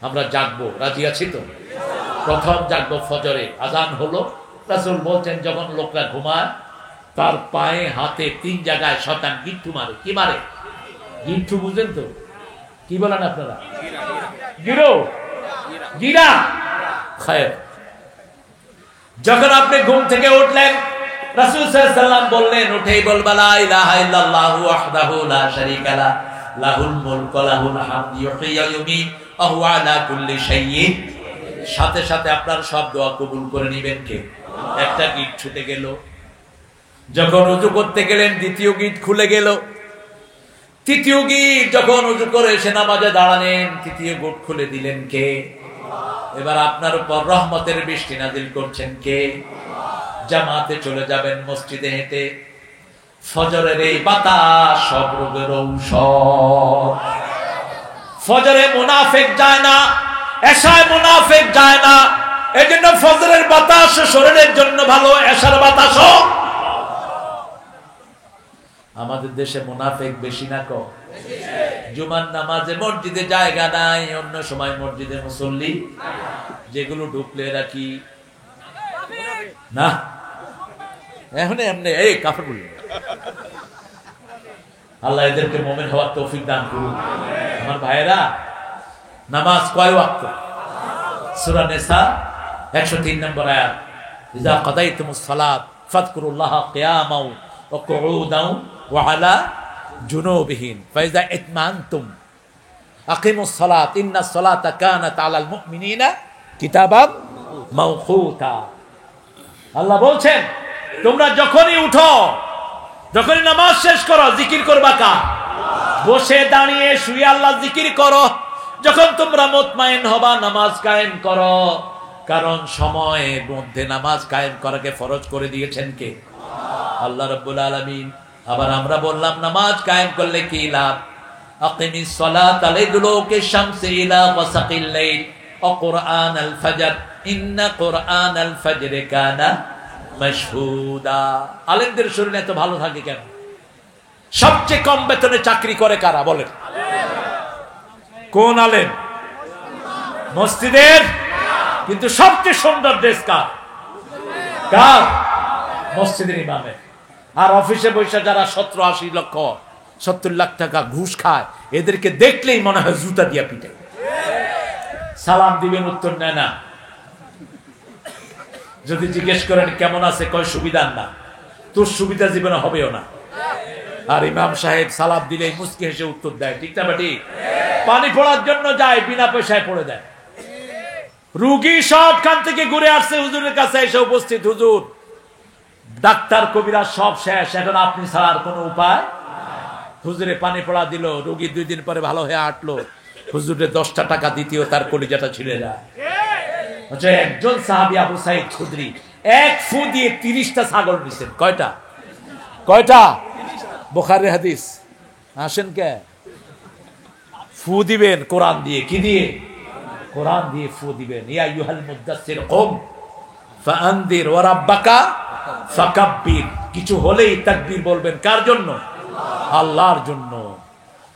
আমরা জাগবো, রাজি আছি তো? প্রথম জাগবো ফজরে, আজান হলো, রাসূল বলছেন যখন লোকরা ঘুমায় তার পায়ে হাতে 3 জায়গায় শয়তান গিট্টু মারে। কি মারে? গিট্টু বুঝেন তো? কি বলেন আপনারা? গিরো, গিরা। খায়ের। যখন আপনি ঘুম থেকে উঠলেন রাসূল সাল্লাল্লাহু আলাইহি ওয়াসাল্লাম বললেন, উঠেই বলবা লা ইলাহা ইল্লাল্লাহু ওয়াহদাহু লা শারীকা লা, লাহুল মুলকু ওয়া লাহুল হামদু ইউহয়ি ওয়া ইউমীত ওয়া হুয়া আলা কুল্লি শাইইন। সাথে সাথে আপনার সব দোয়া কবুল করে নেবেন কে? একটা গিট ছুটে গেল। যখন ওযু করতে গেলেন দ্বিতীয় গিট খুলে গেল। তৃতীয় গিট যখন ওযু করে এসে নামাজে দাঁড়ালেন তৃতীয় গিট খুলে দিলেন কে? এবার আপনার উপর রহমতের বৃষ্টি নাজিল করছেন কে? জামাতে চলে যাবেন মসজিদে হেঁটে। ফজরের এই বাতাস সব রোগের ঔষধ। ফজরে মুনাফিক যায় না, এশায় মুনাফিক যায় না। এজন্য ফজরের বাতাস শরীরের জন্য ভালো, এশার বাতাসও। আমাদের দেশে মুনাফিক বেশি না কম? জুমার নামাজে মসজিদে জায়গা নাই, অন্য সময় মসজিদে মুসল্লি। যেগুলো ঢুকলে রাখি না, এখন এমনি এই কাফের বলি। আল্লাহ এদেরকে মুমিন হওয়ার তৌফিক দান করুন। আমার ভাইয়েরা, নামাজ কয় ওয়াক্ত? সূরা নিসা 103 নম্বর আয়াত, ইযা কাদাইতুমুস সালাত ফাযকুরুল্লাহা কিয়ামান ওয়া কুউদান ওয়া আলা জুনুবিহিম ফাইযা ইতমানতুম আকিমুস সালাত ইন্নাস সালাতা কানাত আলাল মুমিনিনা কিতাবাম মাওকুতা। আল্লাহ বলছেন তোমরা যখনই উঠো, যখনই নামাজ শেষ করো, জিকির করবা কার? বসে দাঁড়িয়ে শুয়ে আল্লাহ জিকির করো। যখন তোমরা মুতমাইন হবা নামাজ কায়েম করো, কারণ সময়ের মধ্যে নামাজ কায়েম করাকে ফরজ করে দিয়েছেন কে? আল্লাহ রাব্বুল আলামিন। আবার আমরা বললাম নামাজ কায়েম করলে কি লাভ? আকিমিস সালাতা লিদুলুকি শামসি ইলা ওয়াসাকিল লাইল ওয়া কুরআনাল ফাজর ইন্না কুরআনাল ফাজরি কানা মাশহুদা। আলেমদের শরীর এত ভালো থাকে কেন? সবচেয়ে কম বেতনে চাকরি করে কারা বলেন? কোন আলেম? মসজিদের। কিন্তু সবচেয়ে সুন্দর ড্রেস কার? কার? মসজিদের ইমামের। আর অফিসে বসে যারা 70-80 লক্ষ 70 লাখ টাকা ঘুষ খায়, এদেরকে দেখলেই মনে হয় জুতা দিয়া পিটে। সালাম দিবেন, উত্তর নেয় না। যদি জিজ্ঞেস করেন কেমন আছে, কয় সুবিধার না। তোর সুবিধা জীবনে হবেও না। আর ইমাম সাহেব সালাম দিলে মুস্কি হেসে উত্তর দেয়, ঠিক না বেটি? পানি পড়ার জন্য যায়, বিনা পয়সায় পড়ে দেয়। রুগী সবখান থেকে ঘুরে আসছে হুজুরের কাছে এসে উপস্থিত, হুজুর ডাক্তার কবিরাজ সব শেষ, এখন আপনি ছাড়া আর কোনো উপায়। হুজুরে পানি পড়া দিল, রুগী 2 দিন পরে ভালো হয়ে হাঁটলো। হুজুরে 10টা টাকা দ্বিতীয় তার কলিজাটা ছিঁড়ে যায়। একজন সাহাবী আবু সাঈদ খুদরি 1 ফু দিয়ে 30টা ছাগল নিছেন। কয়টা? কয়টা? বুখারীর হাদিস। আসেন কে? ফু দিবেন কোরআন দিয়ে। কি দিয়ে? কোরআন দিয়ে ফু দিবেন। ইয়া আইয়ুহাল মুদাসসির কুম ফাআনদির ওয়া রাব্বাকা ফাকাব্বির। কিছু হলেই তাকবীর বলবেন। কার জন্য? আল্লাহর জন্য।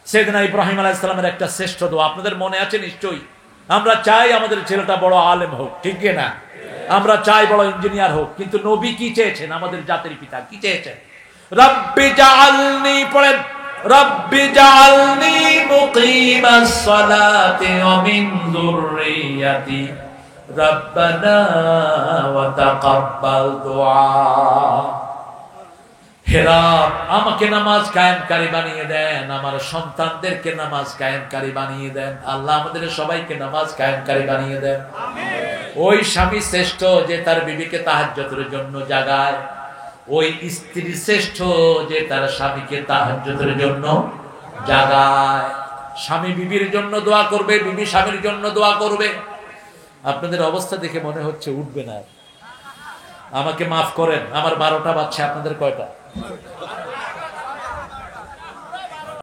সাইয়েদনা ইব্রাহিম আলাইহিস সালামের একটা শ্রেষ্ঠ দোয়া আপনাদের মনে আছে নিশ্চয়ই। আমরা চাই আমাদের ছেলেটা বড় আলেম হোক, ঠিক কি না? আমরা চাই বড় ইঞ্জিনিয়ার হোক, কিন্তু নবী কি চেয়েছেন? আমাদের জাতির পিতা কি চেয়েছেন? রব্বি জাআলনি, পড়েন, রব্বি জাআলনি মুকিমাস সালাতি ওয়া মিন যুররিয়াতি রব্বানা ওয়া তাকাব্বাল দুআ। হে রব, আমাকে নামাজ কায়েমকারী বানিয়ে দেন, আমার সন্তানদেরকে নামাজ কায়েমকারী বানিয়ে দেন। আল্লাহ আমাদের সবাইকে নামাজ কায়েমকারী বানিয়ে দেন। ওই স্বামী শ্রেষ্ঠ যে তার বিবিকে তাহাজ্জুদের জন্য জাগায়, ওই স্ত্রী শ্রেষ্ঠ যে তার স্বামীকে তাহাজ্জুদের জন্য জাগায়। স্বামী বিবির জন্য দোয়া করবে, বিবি স্বামীর জন্য দোয়া করবে। আপনাদের অবস্থা দেখে মনে হচ্ছে উঠবে না। আমাকে মাফ করেন, আমার 12টা বাচ্চা, আপনাদের কয়টা?